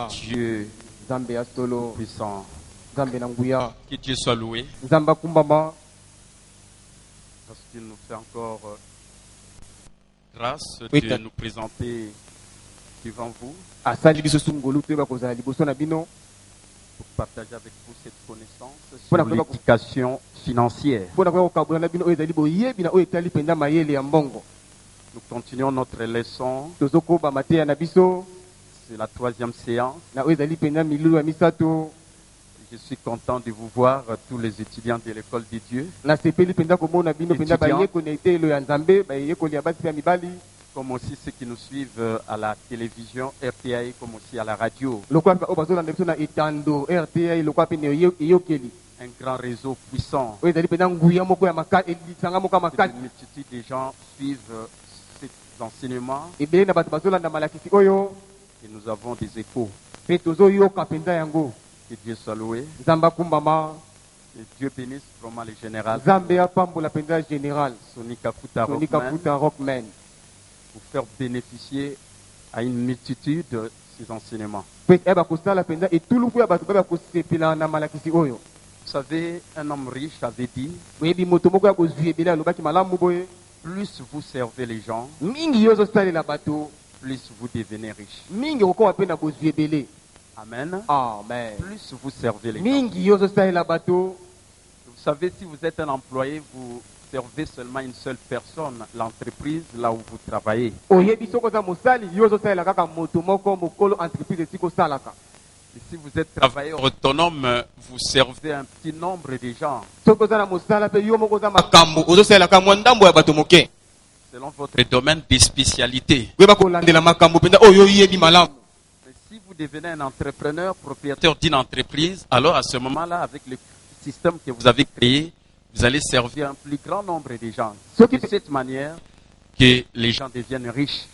Dieu puissant. Que Dieu soit loué. Parce qu'il nous fait encore grâce de nous présenter devant vous pour partager avec vous cette connaissance sur l'éducation financière. Nous continuons notre leçon. C'est la 3e séance. Je suis content de vous voir, tous les étudiants de l'école de Dieu. Comme aussi ceux qui nous suivent à la télévision, RTI, comme aussi à la radio. Un grand réseau puissant. Une multitude de gens suivent ces enseignements. Et nous avons des échos. Que Dieu soit loué. Que Dieu bénisse vraiment les générales. Sonika Futa Rockman. Pour faire bénéficier à une multitude de ces enseignements. Vous savez, un homme riche avait dit, plus vous servez les gens, plus vous devenez riche. Amen. Amen. Plus vous servez les gens. Vous savez, si vous êtes un employé, vous servez seulement une seule personne, l'entreprise là où vous travaillez. Et si vous êtes travailleur autonome, vous servez un petit nombre de gens. Selon votre domaine de spécialité. Mais si vous devenez un entrepreneur, propriétaire d'une entreprise, alors à ce moment-là, avec le système que vous avez créé, vous allez servir un plus grand nombre de gens. C'est de cette manière que les gens deviennent riches.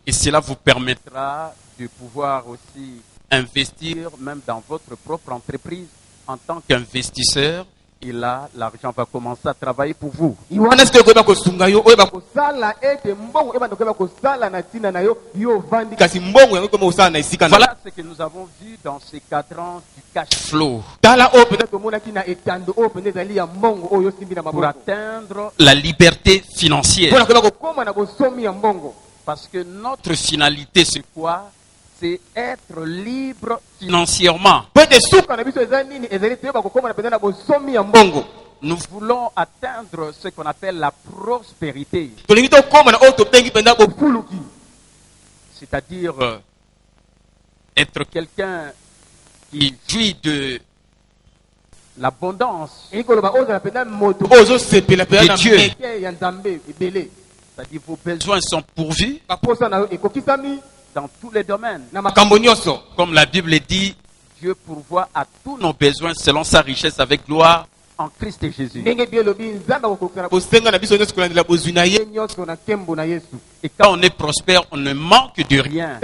Et cela vous permettra de pouvoir aussi investir même dans votre propre entreprise en tant qu'investisseur. Et là, l'argent va commencer à travailler pour vous. Voilà ce que nous avons vu dans ces 4 ans du cash flow. Pour atteindre la liberté financière. Parce que notre finalité, c'est quoi? C'est être libre financièrement. Nous voulons atteindre ce qu'on appelle la prospérité. C'est-à-dire être quelqu'un qui jouit de l'abondance de Dieu. C'est-à-dire vos besoins sont pourvus dans tous les domaines. Comme la Bible dit, Dieu pourvoit à tous nos besoins selon sa richesse avec gloire en Christ Jésus. Et quand on est prospère, on ne manque de rien.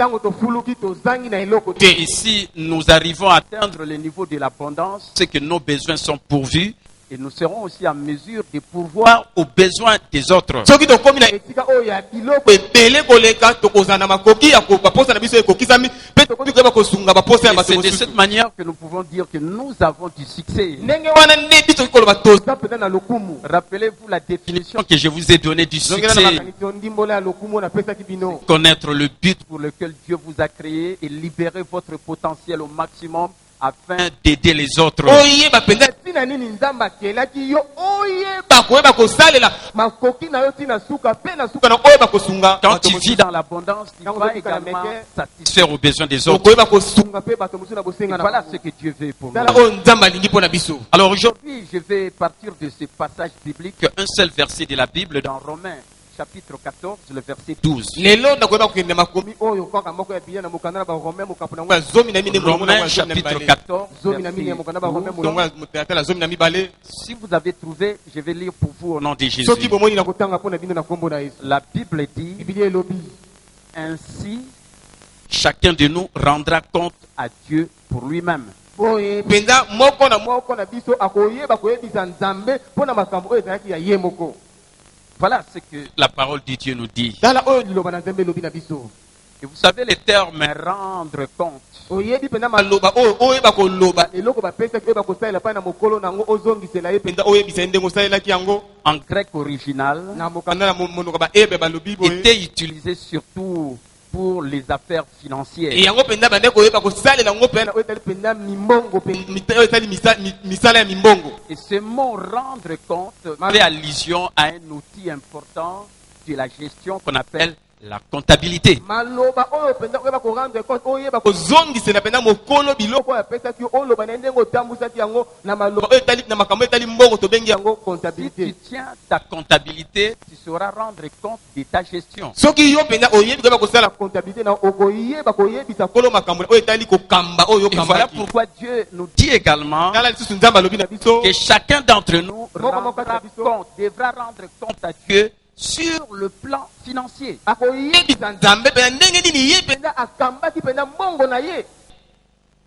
Et si nous arrivons à atteindre le niveau de l'abondance, c'est que nos besoins sont pourvus. Et nous serons aussi en mesure de pourvoir aux besoins des autres. C'est de cette manière que nous pouvons dire que nous avons du succès. Rappelez-vous la définition que je vous ai donnée du succès. Connaître le but pour lequel Dieu vous a créé et libérer votre potentiel au maximum afin d'aider les autres. Quand tu vis dans l'abondance, tu vas également satisfaire aux besoins des autres. Et voilà ce que Dieu veut pour nous. Alors aujourd'hui, je vais partir de ce passage biblique, un seul verset de la Bible dans Romains. Chapitre 14, le verset 12. Romains chapitre 14, verset 12. Si vous avez trouvé, je vais lire pour vous au nom de Jésus. La Bible dit, ainsi chacun de nous rendra compte à Dieu pour lui-même. Penza moko na biso akoyeba koyebisa Nzambe pona makambo oyo ezalaki ya ye moko. Voilà ce que la parole de Dieu nous dit. Tala oyo liloba na Nzambe lobi na biso. Et vous savez les termes rendre compte. Oyebi pena maloba oyo oyeba koloba eloko bapesa ki oyeba kosalela pa na mokolo nango ozongisela ye penza oyebisa ndenge osalelaki yango. En grec original, Na mokanda na monoko ba ebe balobi boye. était utilisé surtout pour les affaires financières. Et yango penza bande koyeba kosalela yango pena oyo tali penza mimbongo penza oyo tali misala ya mimbongo. Et ce mot rendre compte fait allusion à un outil important de la gestion qu'on appelle la comptabilité. Maloba oyo penza oyeba ko rendre compte oyeba ko zongisela penza mokolo biloko oyo apesa ki oloba na ndenge otambusaki yango na maloba oyo tali na makambo tali mbongo to bengi yango Si comptabilité. tu tiens ta comptabilité, tu sauras rendre compte de ta gestion. Soki yo penza oyebi koyeba kosala comptabilité na okoyeba koyebisa kolo makambo oyo tali ko kamba oyo Et voilà kamba. pourquoi Dieu nous dit également Tala lisusu Nzambe alobi na biso que chacun d'entre nous devra rendre compte à Dieu sur le plan financier. akoyebisa Nzambe penza ndenge nini ye penza akambaki penza mbongo na ye.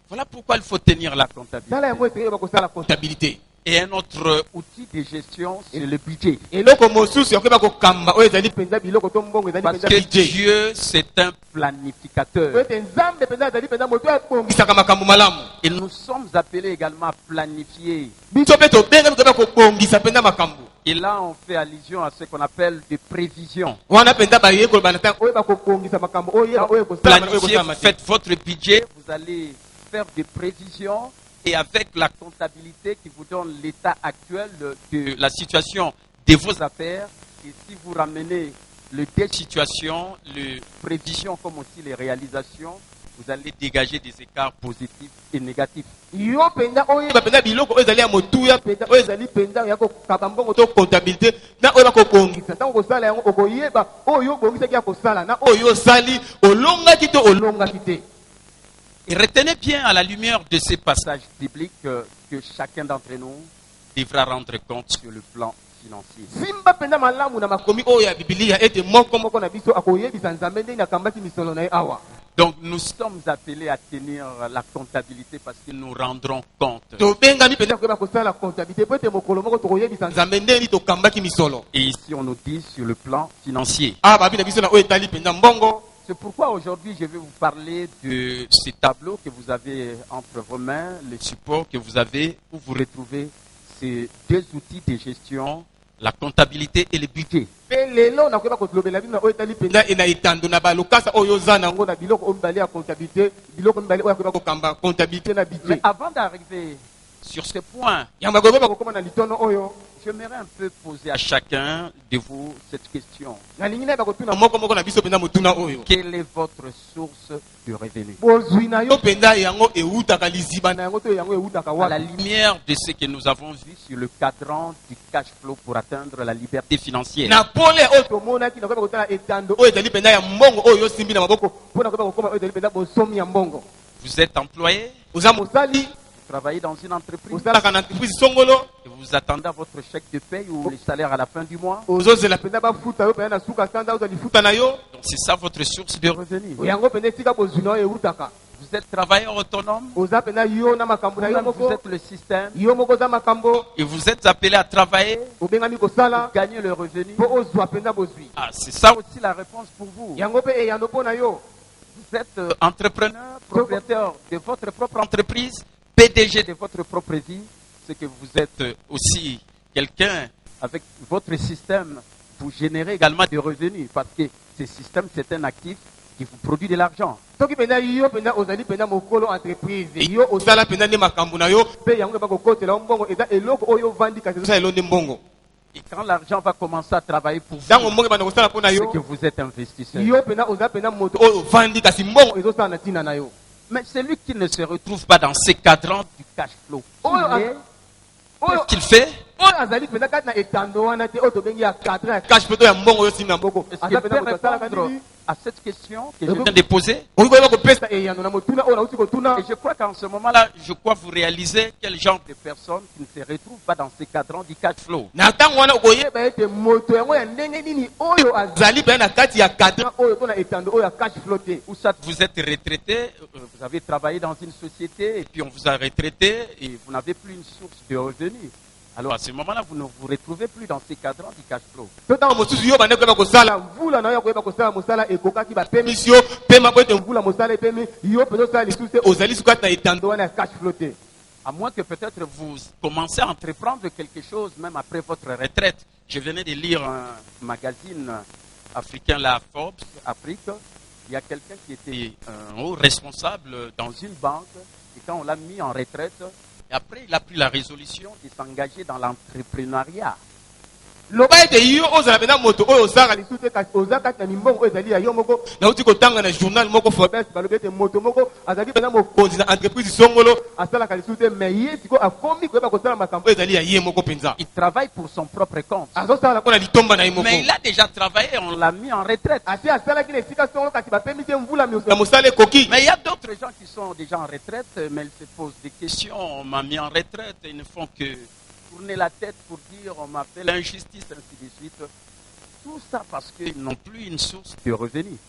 Voilà pourquoi il faut tenir la comptabilité. Tala yango ete oyeba kosala comptabilité. Et un autre outil de gestion, c'est le budget. Eloko mosusu ya koyeba kokamba oyo ezali penza biloko to mbongo ezali Parce penza que budget. Dieu, c'est un planificateur. Oyo ete Nzambe penza ezali penza moto akobongisaka makambo malamu. Et nous sommes appelés également à planifier. Biso mpe tobengami koyeba kobongisa penza makambo. Et là, on fait allusion à ce qu'on appelle des prévisions. Wana penza baye koloba na ntango oyeba kobongisa makambo oyeba oyo kosala na oyo Planifiez, kosala te. faites votre budget, vous allez faire des prévisions et avec la comptabilité qui vous donne l'état actuel de la situation de vos affaires. Et si vous ramenez les deux situations, les prévisions comme aussi les réalisations, vous allez dégager des écarts positifs et négatifs. Yo penza oyeba penza biloko oyo ezali ya motuya penza oyo ezali penza ya kokaba mbongo to comptabilité na oyeba kobongisa ntango kosala yango okoyeba oyo obongisaki ya kosala na oyo osali olongaki to olongaki te. Et retenez bien à la lumière de ces passages bibliques que chacun d'entre nous devra rendre compte sur le plan financier. Simba penza malamu na makomi oyo ya Biblia ete moko na biso akoyebisa Nzambe ndenge akambaki misolo na ye awa. Donc nous sommes appelés à tenir la comptabilité parce que nous rendrons compte. Tobengami penza koyeba kosala comptabilité po ete mokolo moko tokoyebisa Nzambe ndenge tokambaki misolo. Et ici on nous dit sur le plan financier. Ah babi na biso na oyo etali penza mbongo. C'est pourquoi aujourd'hui je vais vous parler de ces tableaux que vous avez entre vos mains, les supports que vous avez, où vous retrouvez ces deux outils de gestion, la comptabilité et le budget. Pe lelo na koyeba kolobela bino oyo etali penza ena etando na balokasa oyo za nango na biloko oyo mibale ya comptabilité biloko mibale oyo koyeba kokamba comptabilité na Mais budget. avant d'arriver sur ce point, Yamba koyeba kokoma na litono oyo j'aimerais un peu poser à chacun de vous cette question. na lingi na bakotuna moko na biso penza motuna oyo. Quelle est votre source de revenus? Bozwi na yo penza yango eutaka liziba na yango to yango eutaka À la wapi. lumière de ce que nous avons vu sur le cadran du cash flow pour atteindre la liberté financière. Na pole oyo tomonaki na koyeba kotala etando oyo ezali penza ya mbongo oyo osimbi na maboko mpona koyeba kokoma oyo ezali penza bosomi ya mbongo. Vous êtes employé, Oza mosali vous travaillez dans une entreprise osalaka na entreprise songolo et vous attendez votre chèque de paye ou le salaire à la fin du mois. ozozela penza bafuta yo penza na suka sanda ozalifuta na yo Donc c'est ça votre source de revenus. yango penza esika bozwi na yo eutaka. Vous êtes travailleur autonome, Oza penza yo na makambo na yo vous moko êtes le système yo moko oza makambo et vous êtes appelé à travailler obengami pour kosala gagner le revenu. mpo ozwa penza bozwi Ah, c'est ça aussi la réponse pour vous. yango mpe eyano mpo na yo. Vous êtes entrepreneur, propriétaire de votre propre entreprise, PDG de votre propre vie. C'est que vous êtes aussi quelqu'un avec votre système. Vous générez également des revenus parce que ce système, c'est un actif qui vous produit de l'argent. soki penza yo penza ozali penza mokolo entreprise yo osala penza nde makambo na yo mpe yango eba kokotela yo mbongo eza eloko oyo ovandi kasi ezosala elo nde mbongo. Et quand l'argent va commencer à travailler pour vous, ntango mbongo ebanda kosala mpo na c'est yo que vous êtes investisseur. yo penza oza penza moto oyo ovandi kasi mbongo ezosala na ntina na yo. Mais celui qui ne se retrouve pas dans ces cadrans du cash flow, qu'est-ce qu'il fait? oyo azali penza kati na etando wana te oyo tobengi ya cadre ya cash mpe to ya mbongo oyo osimbi na mboko Est-ce qu'il aza peut penza moto asalaka répondre nini à cette question que je viens de poser. Et je crois qu'en ce moment-là, vous réalisez quel genre de personnes qui ne se retrouvent pas dans ces cadrans du cash flow. Ou ça, vous êtes retraité, vous avez travaillé dans une société et puis on vous a retraité et vous n'avez plus une source de revenus. Alors à ce moment-là, vous ne vous retrouvez plus dans ces cadrans du cash flow. À moins que peut-être vous commencez à entreprendre quelque chose même après votre retraite. Je venais de lire un magazine africain, la Forbes, Afrique. Il y a quelqu'un qui était un haut responsable dans une banque et quand on l'a mis en retraite, et après, il a pris la résolution de s'engager dans l'entrepreneuriat. Il travaille pour son propre compte. Mais il a déjà travaillé, on l'a mis en retraite. Mais il y a d'autres gens qui sont déjà en retraite, mais ils se posent des questions. On m'a mis en retraite et ils ne font que tourner la tête pour dire on m'a fait l'injustice, ainsi de suite. Tout ça parce qu'ils n'ont plus une source de revenus.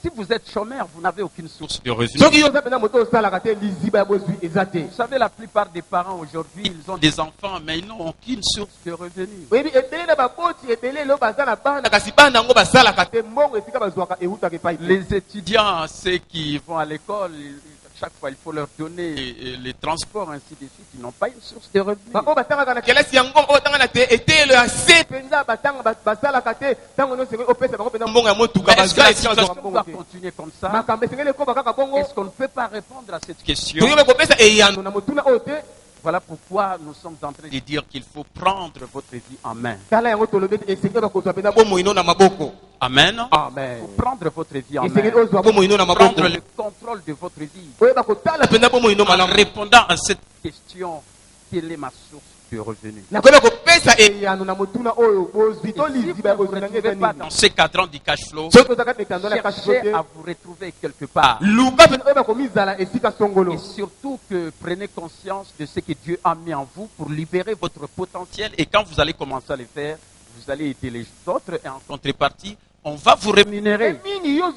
Si vous êtes chômeur, vous n'avez aucune source de revenus. Vous savez, la plupart des parents aujourd'hui, ils ont des enfants, mais ils n'ont aucune source de revenus. Les étudiants, ceux qui vont à l'école, chaque fois, il faut leur donner les transports, ainsi de suite. Ils n'ont pas une source de revenus. Est-ce que la situation doit continuer comme ça? Est-ce qu'on ne peut pas répondre à cette question? Voilà pourquoi nous sommes en train de dire qu'il faut prendre votre vie en main. Amen. Amen. Faut prendre votre vie en main. Prendre le contrôle de votre vie. En répondant à cette question, quelle est ma source de revenus? Et si vous ne vous retrouvez pas dans ces cadrans du cash flow, cherchez à vous retrouver quelque part. Et surtout que prenez conscience de ce que Dieu a mis en vous pour libérer votre potentiel. Et quand vous allez commencer à le faire, vous allez aider les autres et en contrepartie, on va vous rémunérer. Et vous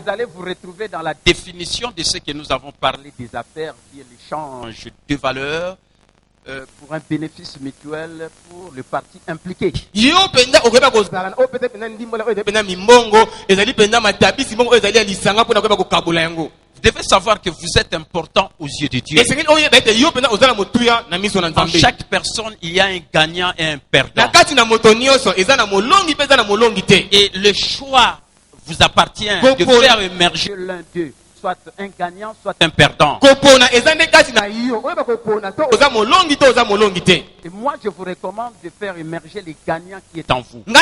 allez vous retrouver dans la définition de ce que nous avons parlé des affaires, qui est l'échange de valeurs pour un bénéfice mutuel pour le parti impliqué. Vous devez savoir que vous êtes important aux yeux de Dieu. Dans chaque personne, il y a un gagnant et un perdant. Et le choix vous appartient de faire émerger l'un d'eux, soit un gagnant, soit un perdant. Et moi, je vous recommande de faire émerger les gagnants qui est en vous. Vous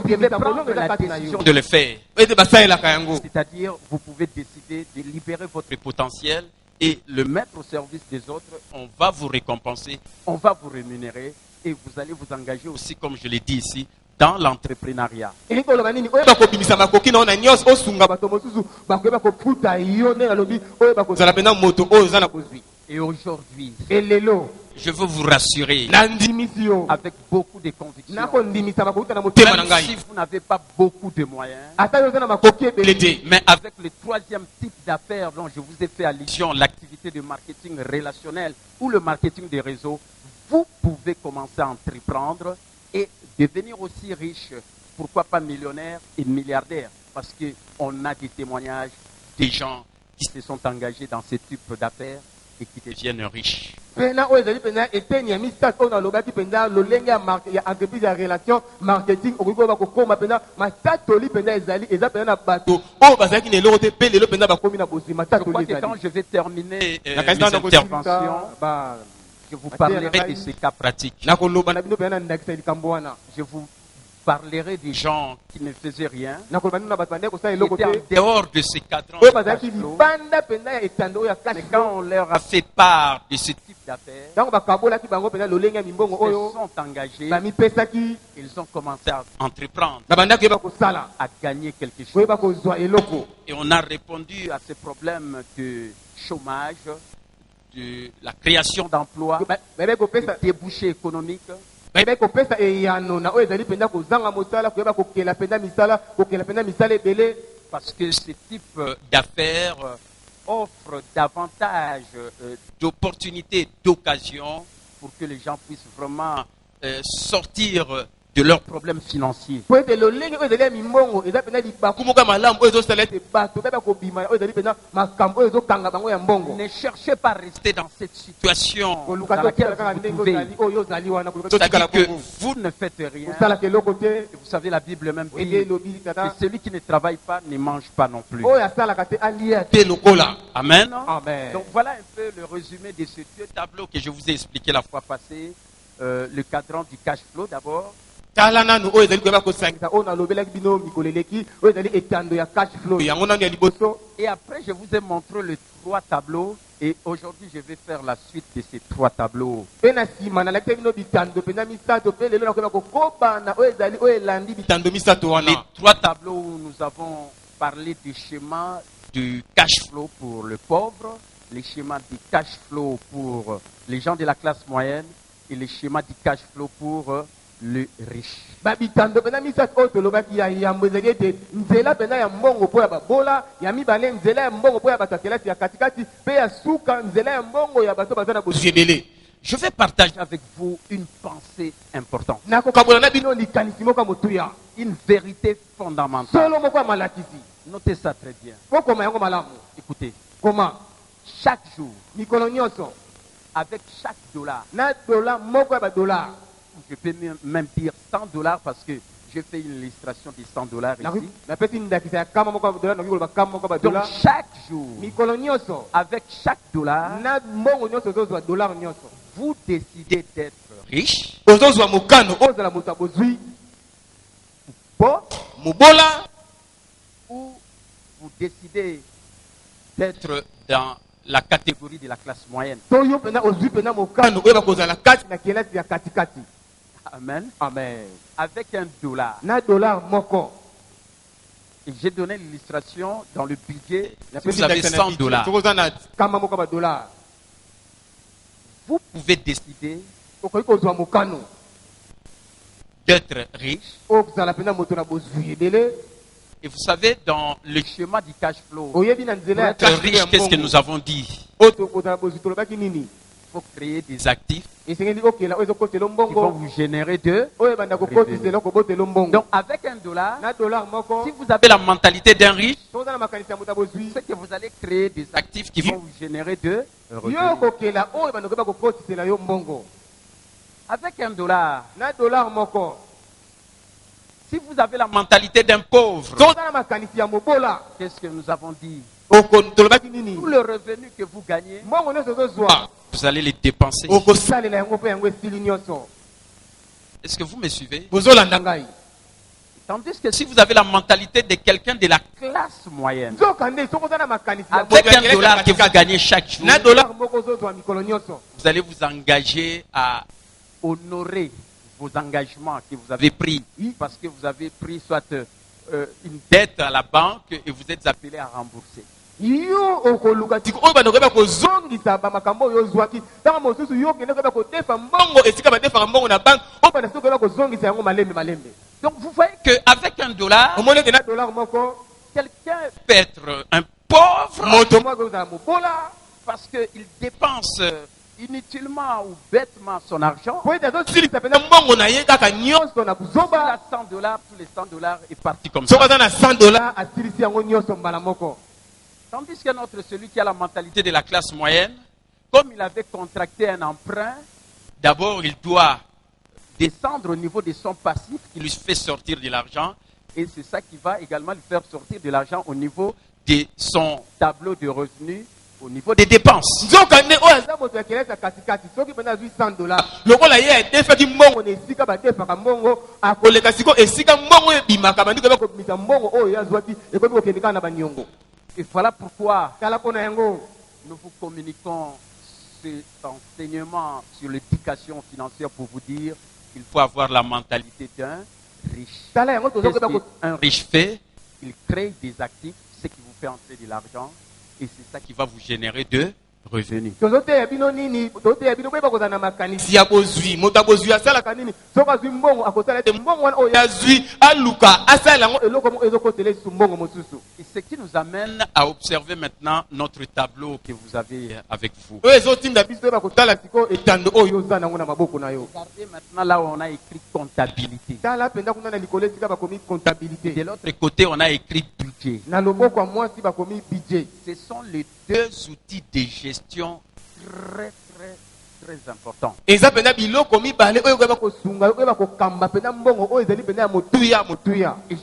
devez prendre la décision de le faire. C'est-à-dire, vous pouvez décider de libérer votre potentiel et le mettre au service des autres. On va vous récompenser, on va vous rémunérer et vous allez vous engager aussi, comme je l'ai dit ici, dans l'entrepreneuriat. Et aujourd'hui, je veux vous rassurer avec beaucoup de conviction. Même si vous n'avez pas beaucoup de moyens, mais avec le troisième type d'affaires dont je vous ai fait allusion, l'activité de marketing relationnel ou le marketing des réseaux, vous pouvez commencer à entreprendre et devenir aussi riche, pourquoi pas millionnaire et milliardaire, parce qu'on a des témoignages des gens qui se sont engagés dans ce type d'affaires et qui deviennent riches. Je crois que quand je vais terminer mes interventions, je vous parlerai de ces cas pratiques. Je vous parlerai des gens qui ne faisaient rien, qui na kolobani na bato bande kosala eloko étaient en te dehors de ces cadrans. oyo de bazalaki cash flow. libanda mpenza ya etando oyo ya Mais cash quand on leur a fait part de ce type d'affaires, ntango bakabolaki bango mpenza lolenge ya mimbongo ils se oyo sont engagés, bamipesaki ils ont commencé à entreprendre, na bandaki koyeba kosala à gagner quelque chose. koyeba kozwa eloko Et on a répondu à ces problèmes de chômage, de la création d'emplois, bayebi kopesa de débouchés économiques. bayebi kopesa eyano na oyo ezali mpenza kozanga mosala koyeba kokela mpenza misala ebele Parce que ce type d'affaires offre davantage d'opportunités, d'occasions pour que les gens puissent vraiment sortir de leurs problèmes financiers. po ete lolenge oyo ezali ya mimbongo eza mpenza libaku moko ya malamu oyo ezosala ete bato bayeba kobima oyo ezali mpenza makambo oyo ezokanga bango ya mbongo Ne cherchez pas à rester dans cette situation dans koluka laquelle tokela kaka vous ndenge vous trouvez. ozali oyo ozali wana koluka totikala C'est-à-dire que bongo vous ne faites rien. osalaka eloko te Et vous savez, la Bible même dit ebe elobi que tata celui qui ne travaille pas ne mange pas non plus. oyo asalaka te alia te lokola Amen. amen Donc voilà un peu le résumé de ce deux tableaux que je vous ai expliqué la fois passée. Le cadran du cash flow d'abord. tala nanu oyo ezali koyeba kosangisa oyo nalobelaki bino mikolo eleki oyo ezali etando ya cash flow yango nanu ya liboso Et après, je vous ai montré les trois tableaux. Et aujourd'hui, je vais faire la suite de ces trois tableaux. mpe na nsima nalakisa bino bitando mpenza misato mpe lelo nakoyeba kokobana oyo ezali oyo elandi bitando misato Les wana trois tableaux où nous avons parlé du schéma du cash flow pour le pauvre, les schémas du cash flow pour les gens de la classe moyenne et les schémas du cash flow pour le riche. babitando mpenza misato oyo tolobaki ya yambo ezali ete nzela mpenza ya mbongo mpo ya babola ya mibale nzela ya mbongo mpo ya bato ya kelasi ya katikati mpe ya suka nzela ya mbongo ya bato baza na bozwi ebele Je vais partager avec vous une pensée importante, nakokabola na bino likanisi moko ya motuya une vérité fondamentale. solo moko ya malakisi Notez ça très bien. mpo koma yango malamu Écoutez, koma chaque jour, mikolo nyonso avec chaque dollar, na dola moko ya badolar je peux même dire 100 dollars parce que je fais une illustration des 100 dollars ici. napesi ndakisa ya kama moko ya badolar nakoki koloba kama moko ya Donc badolar chaque jour, mikolo nyonso avec chaque dollar, na mbongo nyonso ozozwa dolar nyonso vous décidez d'être riche ozozwa mokano ozala moto ya bozwi po mobola ou vous décidez d'être dans la catégorie de la classe moyenne. to yo mpenza ozwi mpenza mokano oyeba kozala kati na kelasi ya katikati Amen. amen Avec un dollar. na dolar moko Et j'ai donné l'illustration dans le budget. Si napesi vous avez ndakisa na 100 budget. dollars, soki oza na kama moko ya badolar vous pouvez décider okoki kozwa mokano d'être riche. oyo kozala mpenza moto na bozwi ebele Et vous savez, dans le schéma du cash flow, oyebi na pour nzela ya être cash flow riche, ya qu'est-ce que mbongo nous avons dit? oyo kozala bozwi tolobaki nini Il faut créer des actifs esengeli okela oyo ezokotela qui vont mbongo vous générer de... oyo ebanda kokotisela okobotela mbongo Donc, avec un dollar, na dolar moko si vous avez la mentalité d'un riche, so oza na makanisi ya moto ya bozwi c'est que vous allez créer des actifs qui vont vous générer de revenus. yo okokela oyo ebanda koyeba kokotisela yo mbongo Avec un dollar, na dolar moko si vous avez la mentalité d'un pauvre, so oza na makanisi ya mobola qu'est-ce que nous avons dit? tolobaki nini Tout le revenu que vous gagnez, mbongo nyonso ozozwa vous allez les dépenser. okosalela yango mpe yango esili nyonso Est-ce que vous me suivez? bozolanda ngai Tandis que si vous avez la mentalité de quelqu'un de la classe moyenne, nzoka nde soki oza na makanisi ya avec moto ya un kelasi ya dollar que vous katikati, gagnez chaque jour, na dolar moko ozozwa mikolo nyonso vous allez vous engager à honorer vos engagements que vous avez pris. Parce que vous avez pris soit une dette à la banque et vous êtes appelé à rembourser. yo okoluka tiko oyo banda koyeba kozongisa bamakambo oyo ozwaki ntango mosusu yo okende koyeba kodefa mbongo esika badefaka mbongo na banke oyo banda soki koyeba kozongisa yango malembe malembe Donc vous voyez qu'avec un dollar, omoni ete na dolar moko quelqu'un peut être un pauvre moto moko ozala mobola parce qu'il dépense inutilement ou bêtement son argent. po ete azosilisa mpenza mbongo na ye kaka nyonso na Il kuzoba a 100 dollars, tous les 100 dollars est parti comme soki ça. aza na 100 dolar asilisi yango nyonso mbala moko Tandis que celui qui a la mentalité de la classe moyenne, comme il avait contracté un emprunt, d'abord il doit descendre au niveau de son passif qui lui fait sortir de l'argent. Et c'est ça qui va également lui faire sortir de l'argent au niveau de son tableau de revenus au niveau des dépenses. Et voilà pourquoi nous vous communiquons cet enseignement sur l'éducation financière pour vous dire qu'il faut avoir la mentalité d'un riche. Un riche fait, il crée des actifs, ce qui vous fait entrer de l'argent, et c'est ça qui va vous générer de revenus. Et ce qui nous amène à observer maintenant notre tableau que vous avez avec vous. Regardez maintenant là où on a écrit comptabilité. De l'autre côté, on a écrit budget. Ce sont les deux outils de gestion très importants. Et je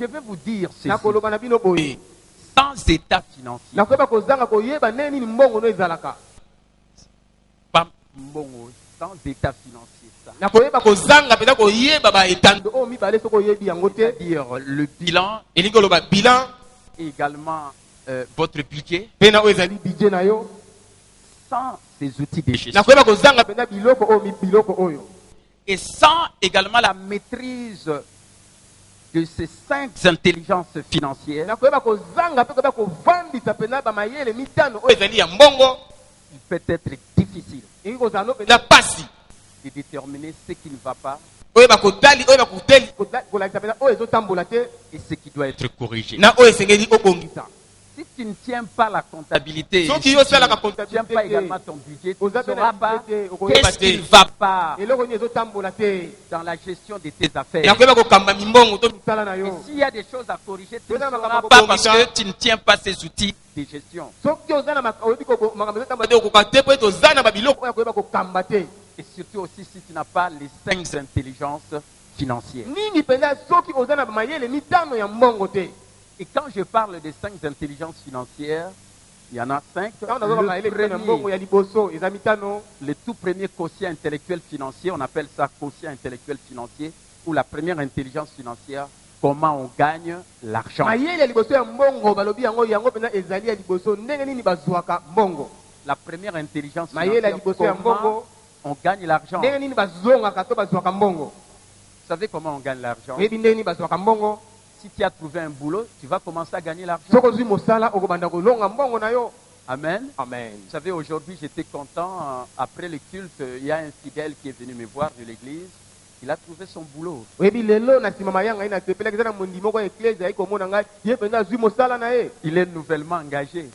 vais vous dire ceci. Sans état financier, pas sans état financier, c'est-à-dire le bilan, également votre budget, sans ces outils de gestion, et sans également la maîtrise de ces 5 intelligences financières, il peut être difficile de déterminer ce qui ne va pas et ce qui doit être corrigé. Si tu ne tiens pas la comptabilité, si tu ne tiens pas également ton budget, tu ne sauras pas qu'est-ce qui ne va pas dans la gestion de tes affaires. Et s'il y a des choses à corriger, tu ne sauras pas parce que tu ne tiens pas ces outils de gestion. Et surtout aussi si tu n'as pas les 5 intelligences financières. Et quand je parle des 5 intelligences financières, il y en a 5. Le tout premier quotient intellectuel financier, on appelle ça quotient intellectuel financier, ou la première intelligence financière, comment on gagne l'argent. La première intelligence financière, comment on gagne l'argent. Vous savez comment on gagne l'argent? Si tu as trouvé un boulot, tu vas commencer à gagner l'argent. Amen. Amen. Vous savez, aujourd'hui, j'étais content. Après le culte, il y a un fidèle qui est venu me voir de l'église. Il a trouvé son boulot. Il est nouvellement engagé. Et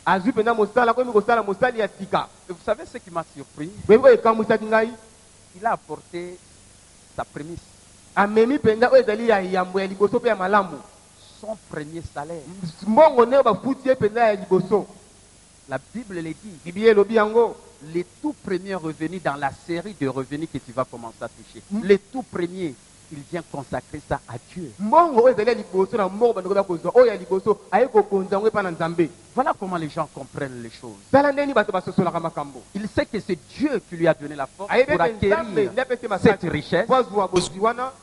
vous savez ce qui m'a surpris? Il a apporté sa prémisse. Son premier salaire. La Bible le dit. Les tout premiers revenus dans la série de revenus que tu vas commencer à toucher. Les tout premiers, il vient consacrer ça à Dieu. Voilà comment les gens comprennent les choses. Il sait que c'est Dieu qui lui a donné la force pour acquérir cette richesse.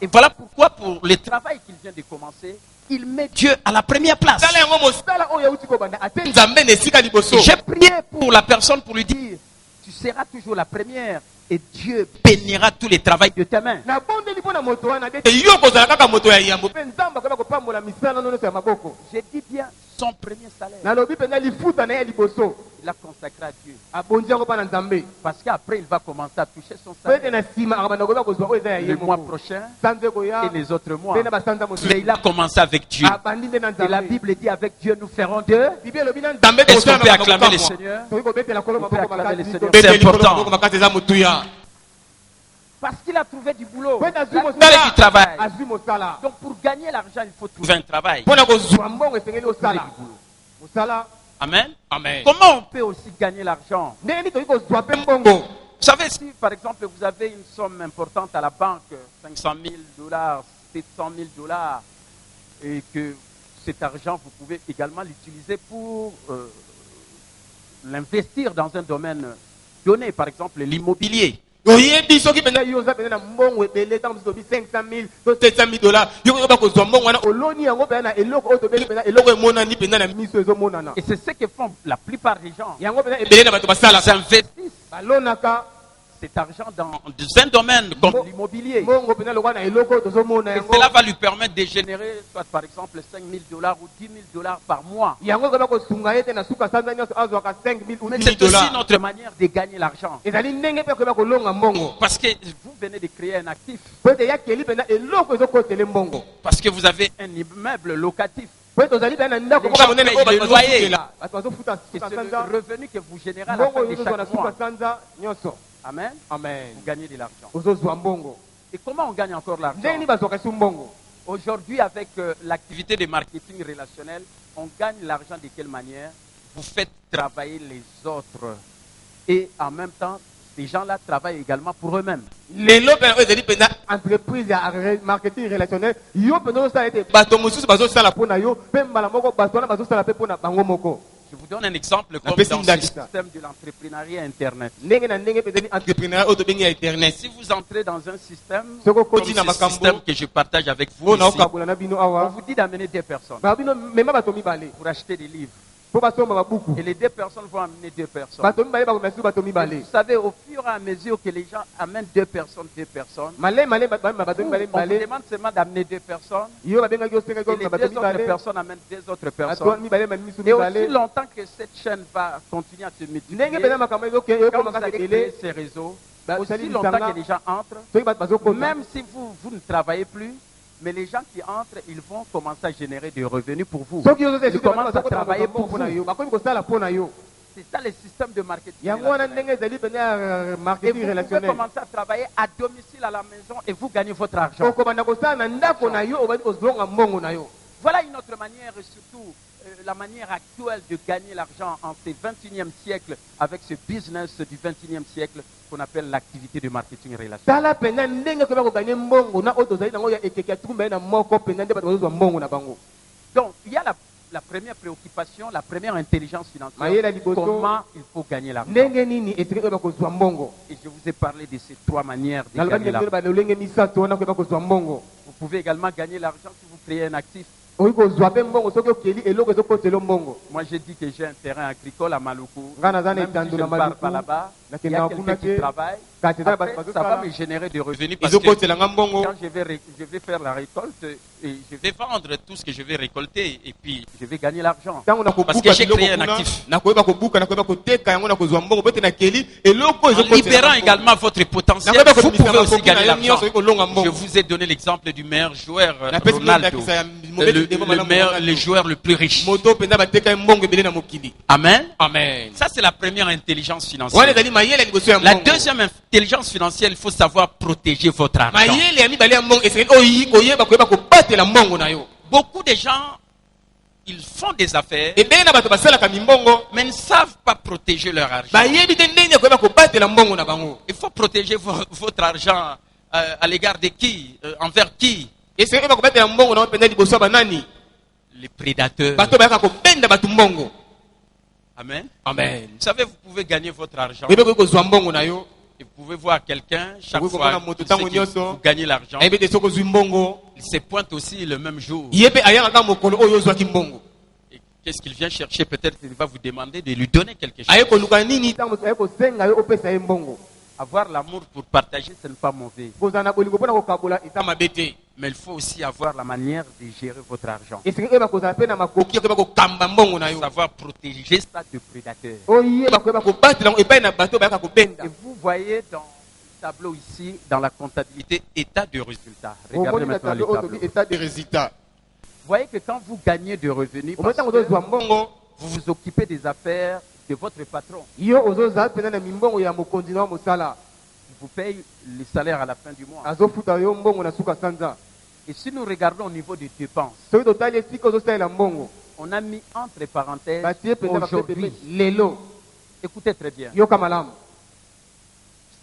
Et voilà pourquoi pour le travail qu'il vient de commencer, il met Dieu à la première place. J'ai prié pour la personne pour lui dire, tu seras toujours la première et Dieu bénira tous les travaux de tes mains. J'ai dit bien son premier salaire. Il l'a consacré à Dieu. Parce qu'après, il va commencer à toucher son salaire. Le mois prochain et les autres mois. Mais il a commencé avec Dieu. Et la Bible dit, avec Dieu, nous ferons deux. Est-ce qu'on peut acclamer le Seigneur? On peut acclamer le Seigneur. C'est important. Parce qu'il a trouvé du boulot. Il a trouvé du travail. Donc pour gagner l'argent, il faut trouver un travail. Amen. Amen. Comment on peut aussi gagner l'argent? Vous savez, si par exemple vous avez une somme importante à la banque, $500,000, $700,000, et que cet argent, vous pouvez également l'utiliser pour l'investir dans un domaine donné, par exemple l'immobilier. oyebi soki pena yo za pena na mbongo ebele tango sobi 500,000 to 700,000 dollars yo yoba ko zwa mbongo wana oloni yango pena na eloko oto beli pena eloko emonani pena na miso ezomonana. Et c'est ce que font la plupart des gens. Yango pena ebele na bato basala Ils investissent balonaka cet argent dans un domaine comme l'immobilier. mbongo pena lokwa na eloko tozomona Et yango. cela va lui permettre de générer, soit par exemple 5 000 $ ou 10 000 $ par mois. Yango kaba ko sunga yete na suka sanza nyoso azwaka 5,000 ou 10,000 C'est aussi dollars. notre manière de gagner l'argent. Ezali ndenge pe ko longa mbongo. Parce que vous venez de créer un actif. Peut ya keli pena eloko ezokotele mbongo. Parce que vous avez un immeuble locatif. Peut ozali pena ndako Les gens payent le loyer. Bato bazofuta Et suka c'est sanza. le revenu que vous générez à la Mbongo fin de ezozwa na chaque mois. suka sanza nyoso. Amen. Amen. Vous gagnez de l'argent. Ozozwa mbongo. Et comment on gagne encore l'argent? Ndenge ni bazwaka su mbongo. Aujourd'hui, avec l'activité de marketing relationnel, on gagne l'argent de quelle manière? Vous faites travailler les autres. Et en même temps, ces gens-là travaillent également pour eux-mêmes. Lelo pena ezali pena entreprise ya marketing relationnel yo pena osala ete bato mosusu bazosala mpona yo mpe mbala moko bato wana bazosala mpe mpona bango moko. Je vous donne un exemple comme Appelle dans ça ce une système de l'entrepreneuriat Internet. Ndenge na ndenge pe ezali entrepreneur oyo tobengi ya internet. Si vous entrez dans un système, Soko comme koti na ce makambo système que je partage avec vous oyo ici, naokabola na bino on awa vous dit d'amener 2 personnes babino mema bato mibale pour acheter des livres. mpo basomba babuku Et les 2 personnes vont amener 2 personnes. bato mibale bakomesi bato Et mibale vous savez, au fur et à mesure que les gens amènent 2 personnes, malema bato on mibale vous mibale demande seulement d'amener 2 personnes. yo babengaki osengaki Et les na bato 2 autres mibale personnes amènent 2 autres bato personnes. mibale mamimisu Et aussi mibale longtemps que cette chaîne va continuer à se ndenge multiplier, pena makambo ezoke quand vous ekomaka allez ekele créer ces réseaux, aussi osali longtemps lisanga que les gens entrent, soki bato bazokota même si vous ne travaillez plus, mais les gens qui entrent, ils vont commencer à générer des revenus pour vous. soki ozozela Ils commencent à travailler pour mpona vous. yo bakomi kosala mpona yo C'est ça le système de marketing. yango wana ndenge ezali pena ya Et vous marketing pouvez relationnel commencer à travailler à domicile à la maison et vous gagnez votre argent. okobanda kosala na ndako na yo obandi kozonga mbongo na yo. Voilà une autre manière, et surtout la manière actuelle de gagner l'argent en ce 21e siècle avec ce business du 21e siècle qu'on appelle l'activité de marketing relationnel. tala pena ndenge koyeba koganye mbongo na oyo tozali nango ya ekeke ya tukumba ye na moko pena nde bato bazozwa mbongo na bango. Donc, il y a la première préoccupation, la première intelligence Mayela financière, liboso. comment il faut gagner l'argent. ndenge nini esengeli koyeba kozwa mbongo. Et je vous ai parlé de ces 3 manières de nalobaki gagner l'argent. balolenge misato wana koyeba kozwa mbongo. Vous pouvez également gagner l'argent si vous créez un actif. oyi kozwa mpe mbongo soki okeli eloko ezokotela mbongo. Moi, j'ai dit que j'ai un terrain agricole à Maluku. Nga naza na Même si je etando ne na pars Maluku, pas là-bas, il y nakende a na quelqu'un kuna qui te travaille. kati eza na Après, bato ça va bazosala me générer des revenus parce que ezokotelanga mbongo. quand je vais faire la récolte, et je vais vendre tout ce que je vais récolter et puis je vais gagner l'argent. ntango Parce que nakobuka j'ai biloko créé un kuna actif. nakoyeba kobuka nakoyeba koteka yango nakozwa mbongo po ete nakeli eloko En libérant également votre potentiel, vous pouvez aussi gagner l'argent. Je vous ai donné l'exemple du meilleur joueur, Ronaldo, le joueur le plus riche. moto mpenza bateka ye mbongo ebele na mokili. Amen. Amen. Ça, c'est la première intelligence wana financière. ezali mayele ya liboso ya La mbongo. deuxième intelligence financière, il faut savoir protéger votre argent. mayele ya mibale ya mbongo esengeli oyi koyeba koyeba kobatela mbongo na yo. Beaucoup de gens, ils font des affaires, ebele na bato basalaka mimbongo mais ne savent pas protéger leur argent. bayebi te ndenge ya koyeba kobatela mbongo na bango. Il faut protéger votre argent à l'égard de qui, envers qui? esengeli koyeba kobatela mbongo na yo mpenza liboso ya banani Les prédateurs. bato bayaka kobenda bato mbongo. Amen. Amen. Vous savez, vous pouvez gagner votre argent. oyebi koyi kozwa mbongo na yo. Et vous pouvez voir quelqu'un, chaque Vous fois pouvez qu'il sait voir que vous gagnez l'argent, ayebi te soki ozwi mbongo il se pointe aussi le même jour. ye mpe ayaka kaka mokolo oyo ozwaki mbongo. Et qu'est-ce qu'il vient chercher? Peut-être qu'il va vous demander de lui donner quelque chose. aye koluka nini ntango mosusu aye kosenga yo opesa ye mbongo. Avoir l'amour pour partager, ce n'est pas mauvais. kozala na bolingo mpona kokabola eza mabe te. Mais il faut aussi avoir la manière de gérer votre argent. esengeli koyeba kozala mpe na makoki ya koyeba kokamba mbongo na yo. Savoir protéger ça de prédateurs. oyeba koyeba kobatela ngo epai na bato bayaka kobenda. Et vous voyez dans le tableau ici, dans la comptabilité, état de résultat. Regardez omoni na maintenant le tableau oyo tableau. tobi état de résultat. Vous voyez que quand vous gagnez de revenus, omoni parce ntango que ozozwa mbongo vous vous occupez des affaires de votre patron, yo ozozala mpenza na mimbongo ya mokonzi na wa mosala il vous paye le salaire à la fin du mois. azofuta yo mbongo na suka sanza. Et si nous regardons au niveau des dépenses, soki totali esika ozosalela mbongo on a mis entre parenthèses batie mpenza aujourd'hui. lelo Écoutez très bien. yoka malamu.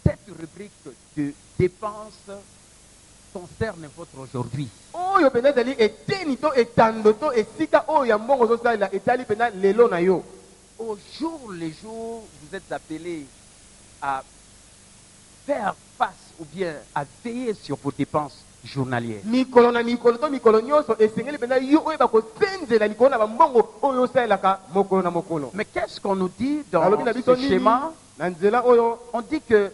Cette rubrique de dépenses concerne votre aujourd'hui. oyo mpenza ezali eteni to etando to esika oyo ya mbongo ozosalela etali mpenza lelo na yo. au jour le jour, vous êtes appelés à faire face ou bien à veiller sur vos dépenses journalières. Mais qu'est-ce qu'on nous dit dans ce schéma? On dit que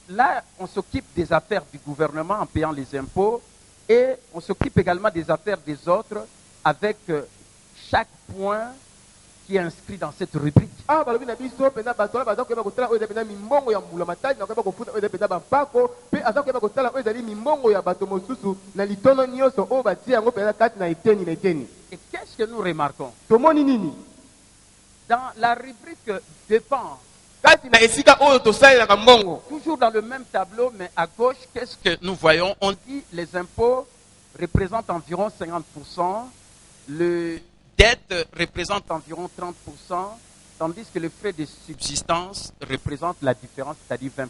là, on s'occupe des affaires du gouvernement en payant les impôts et on s'occupe également des affaires des autres avec chaque point qui est inscrit dans cette rubrique. Et qu'est-ce que nous remarquons? Dans la rubrique dépenses, toujours dans le même tableau, mais à gauche, qu'est-ce que nous voyons? On dit les impôts représentent environ 50%, le dette représente environ 30%, tandis que les frais de subsistance représentent la différence, c'est-à-dire 20%.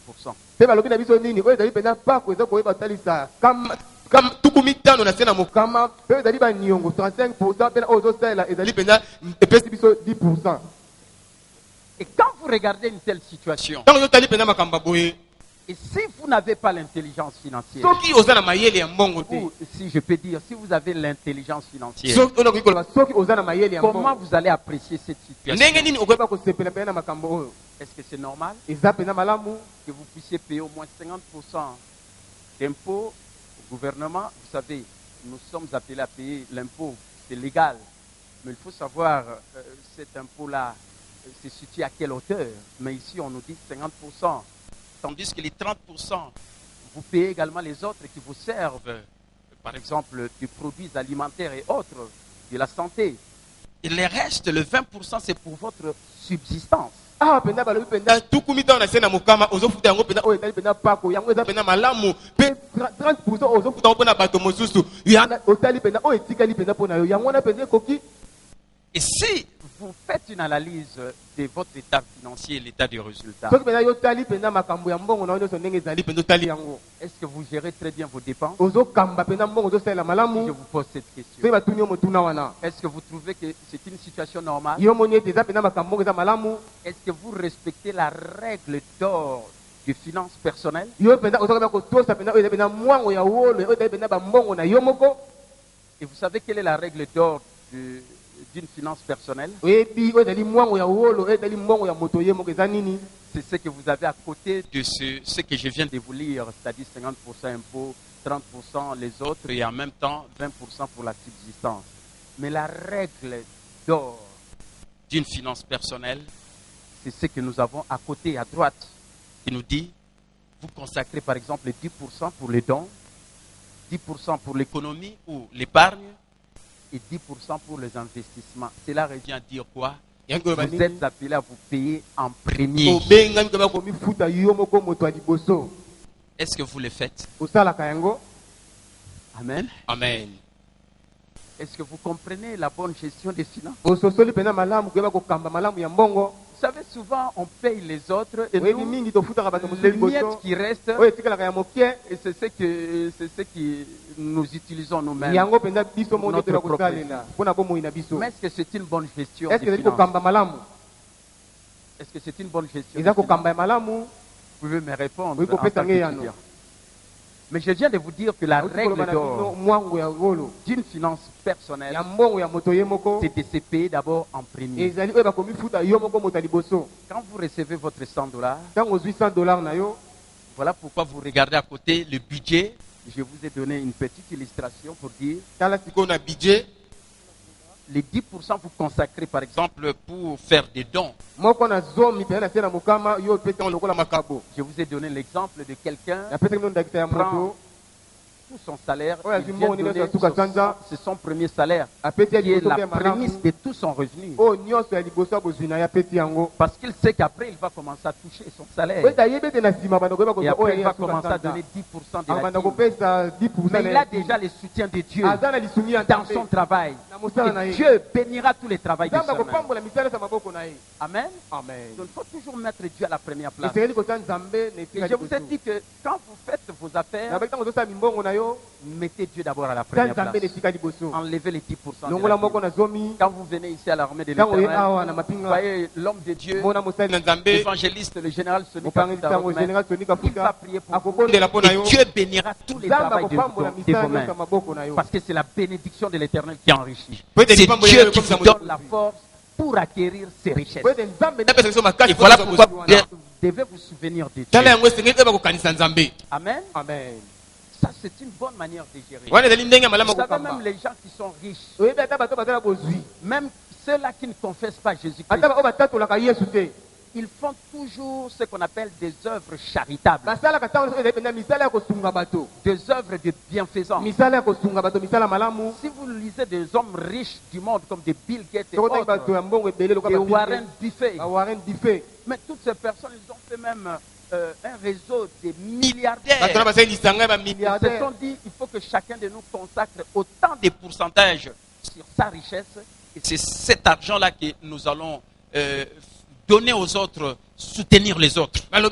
Et quand vous regardez une telle situation, et si vous n'avez pas l'intelligence financière, ou si je peux dire, si vous avez l'intelligence financière, comment vous allez apprécier cette situation? Est-ce que c'est normal que vous puissiez payer au moins 50% d'impôts au gouvernement? Vous savez, nous sommes appelés à payer l'impôt, c'est légal. Mais il faut savoir, cet impôt-là se situe à quelle hauteur? Mais ici, on nous dit 50%. Tandis que les 30%, vous payez également les autres qui vous servent, par exemple, des produits alimentaires et autres, de la santé. Et le reste, le 20%, c'est pour votre subsistance. Et si vous faites une analyse de votre état financier et l'état du résultat, est-ce que vous gérez très bien vos dépenses? Si je vous pose cette question, est-ce que vous trouvez que c'est une situation normale? Est-ce que vous respectez la règle d'or des finances personnelles? Et vous savez quelle est la règle d'or d'une finance personnelle? C'est ce que vous avez à côté de ce que je viens de vous lire, c'est-à-dire 50% impôts, 30% les autres et en même temps 20% pour la subsistance. Mais la règle d'or d'une finance personnelle, c'est ce que nous avons à côté, à droite, qui nous dit, vous consacrez par exemple 10% pour les dons, 10% pour l'économie ou l'épargne, et 10% pour les investissements. Cela revient à dire quoi? Vous êtes appelés à vous payer en premier. Est-ce que vous le faites? Amen. Amen. Est-ce que vous comprenez la bonne gestion des finances? Vous savez, souvent, on paye les autres et nous, les miettes qui restent, et c'est ce que nous utilisons nous-mêmes. Notre profession. Mais est-ce que c'est une bonne gestion des finances? Est-ce que c'est une bonne gestion des finances? Vous pouvez me répondre en tant qu'étudiant. Mais je viens de vous dire que la règle d'or d'une finance personnelle, c'est de se payer d'abord en premier. Quand vous recevez votre $100, voilà pourquoi vous regardez à côté le budget. Je vous ai donné une petite illustration pour dire les 10% vous consacrez par exemple pour faire des dons. Je vous ai donné l'exemple de quelqu'un qui prend tout son salaire, c'est son premier salaire, qui est la prémisse de tout son revenu. Parce qu'il sait qu'après il va commencer à toucher son salaire. Et après il va commencer à donner 10% de la dîme. Mais il a déjà le soutien de Dieu dans son travail. Et Dieu bénira tous les travails de sa main. Amen. Donc il faut toujours mettre Dieu à la première place. Et je vous ai dit que quand vous faites vos affaires, mettez Dieu d'abord à la première place. Enlevez les 10%. Quand vous venez ici à l'armée de l'Éternel, vous voyez l'homme de Dieu, l'évangéliste, le général Sony Kaputa, il va prier pour vous. Et Dieu bénira tous les travaux de vos mains. Parce que c'est la bénédiction de l'Éternel qui enrichit. C'est Dieu qui vous donne la force pour acquérir ses richesses. Et voilà pourquoi vous devez vous souvenir de Dieu. Amen. Amen. Ça, c'est une bonne manière de gérer. Vous savez, même les gens qui sont riches, même ceux-là qui ne confessent pas Jésus-Christ, ils font toujours ce qu'on appelle des œuvres charitables, des œuvres de bienfaisance. Si vous lisez des hommes riches du monde comme des Bill Gates et autres, des Warren Buffett, mais toutes ces personnes, ils ont fait même un réseau de milliardaires. Ils se sont dit, il faut que chacun de nous consacre autant de pourcentages sur sa richesse. Et c'est cet argent-là que nous allons donner aux autres, soutenir les autres. Mais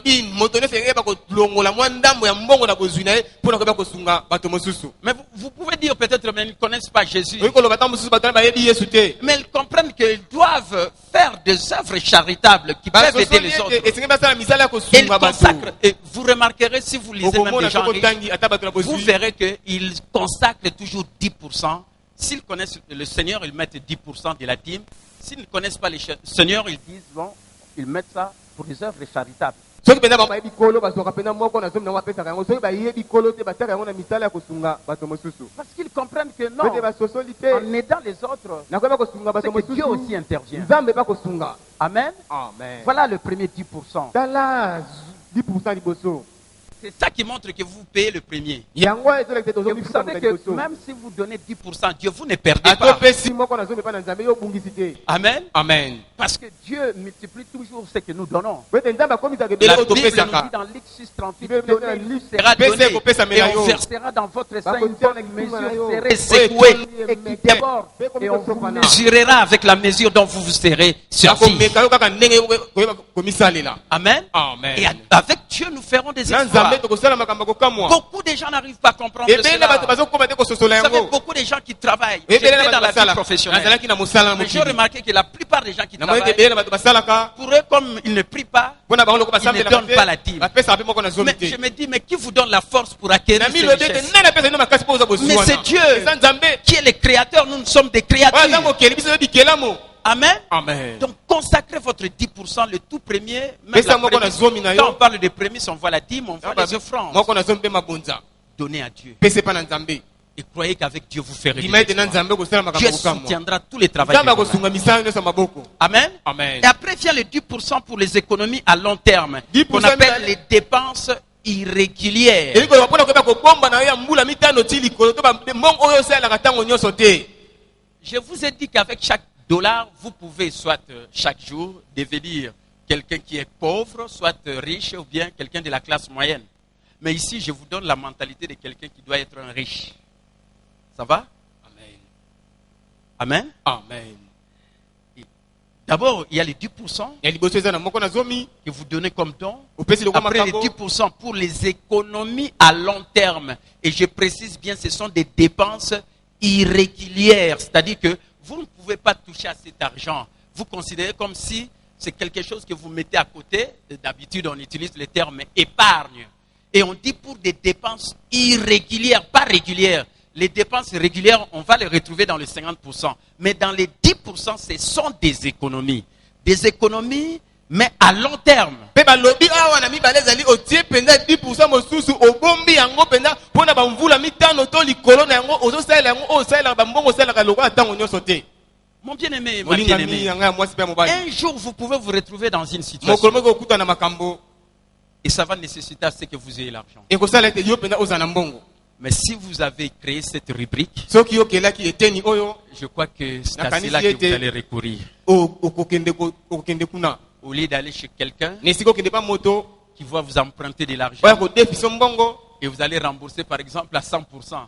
vous pouvez dire peut-être, mais ils ne connaissent pas Jésus. Mais ils comprennent qu'ils doivent faire des œuvres charitables qui peuvent aider les autres. Et ils consacrent. Et vous remarquerez, si vous lisez même des gens riches, vous verrez qu'ils consacrent toujours 10%. S'ils connaissent le Seigneur, ils mettent 10% de la dîme. S'ils ne connaissent pas le Seigneur, ils disent, bon, ils mettent ça pour les œuvres charitables. Parce qu'ils comprennent que non, en aidant les autres, c'est que Dieu aussi intervient. Amen. Voilà le premier 10%. C'est ça qui montre que vous payez le premier. Et vous savez que même si vous donnez 10%, Dieu, vous ne perdez pas. Amen. Amen. Parce que Dieu multiplie toujours ce que nous donnons. La Bible nous dit dans Luc 6:38, donnez, sera donné, et on versera dans votre sein une bonne mesure, serez secouée et qui déborde, et on vous mesurera avec la mesure dont vous vous serez servi. Amen. Et avec Dieu, nous ferons des exploits. Beaucoup de gens n'arrivent pas à comprendre cela. Vous savez, beaucoup de gens qui travaillent, j'étais dans la vie professionnelle, mais j'ai remarqué que la plupart des gens qui travaillent, pour eux, comme ils ne prient pas, ils ne donnent pas la dîme. Mais je me dis, mais qui vous donne la force pour acquérir ces richesses? Mais c'est Dieu qui est le créateur, nous sommes des créatures. Amen. Amen. Donc consacrez votre 10%, le tout premier. Même quand on parle des prémices, on voit la dîme, on voit les offrandes. Donnez à Dieu. Et croyez qu'avec Dieu vous ferez. Dieu soutiendra tous les travaux. Amen. Amen. Et après vient les 10% pour les économies à long terme, qu'on appelle les dépenses irrégulières. Je vous ai dit qu'avec chaque dollar, vous pouvez soit chaque jour devenir quelqu'un qui est pauvre, soit riche ou bien quelqu'un de la classe moyenne. Mais ici, je vous donne la mentalité de quelqu'un qui doit être un riche. Ça va? Amen. Amen. Amen. D'abord, il y a les 10% que vous donnez comme don. Après les 10% pour les économies à long terme. Et je précise bien, ce sont des dépenses irrégulières. C'est-à-dire que vous ne pouvez pas toucher à cet argent. Vous considérez comme si c'est quelque chose que vous mettez à côté. D'habitude, on utilise le terme épargne. Et on dit pour des dépenses irrégulières, pas régulières. Les dépenses régulières, on va les retrouver dans les 50%. Mais dans les 10%, ce sont des économies. Des économies, mais à long terme. Mon bien-aimé, ma bien-aimée, un jour vous pouvez vous retrouver dans une situation et ça va nécessiter à ce que vous ayez l'argent. Mais si vous avez créé cette rubrique, je crois que c'est à cela que vous allez recourir. Au lieu d'aller chez quelqu'un qui va vous emprunter de l'argent et vous allez rembourser par exemple à 100%.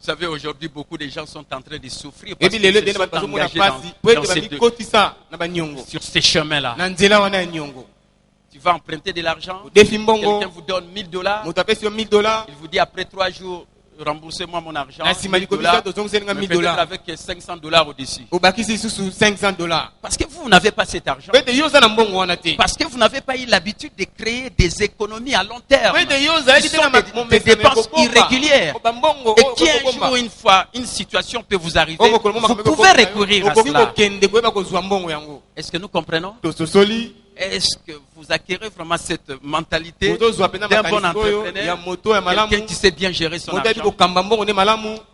Vous savez, aujourd'hui, beaucoup de gens sont en train de souffrir parce qu'ils se sont engagés sur ces chemins-là. Tu vas emprunter de l'argent. Quelqu'un vous donne $1000. Il vous dit après 3 jours, remboursez-moi mon argent. Mais peut-être avec $500 au-dessus. Parce que vous n'avez pas cet argent. Parce que vous n'avez pas eu l'habitude de créer des économies à long terme. Ce sont des dépenses irrégulières. Et qui un jour, une fois, une situation peut vous arriver, vous pouvez recourir à cela. Est-ce que nous comprenons? Est-ce que vous acquérez vraiment cette mentalité d'un bon entrepreneur, quelqu'un qui sait bien gérer son argent?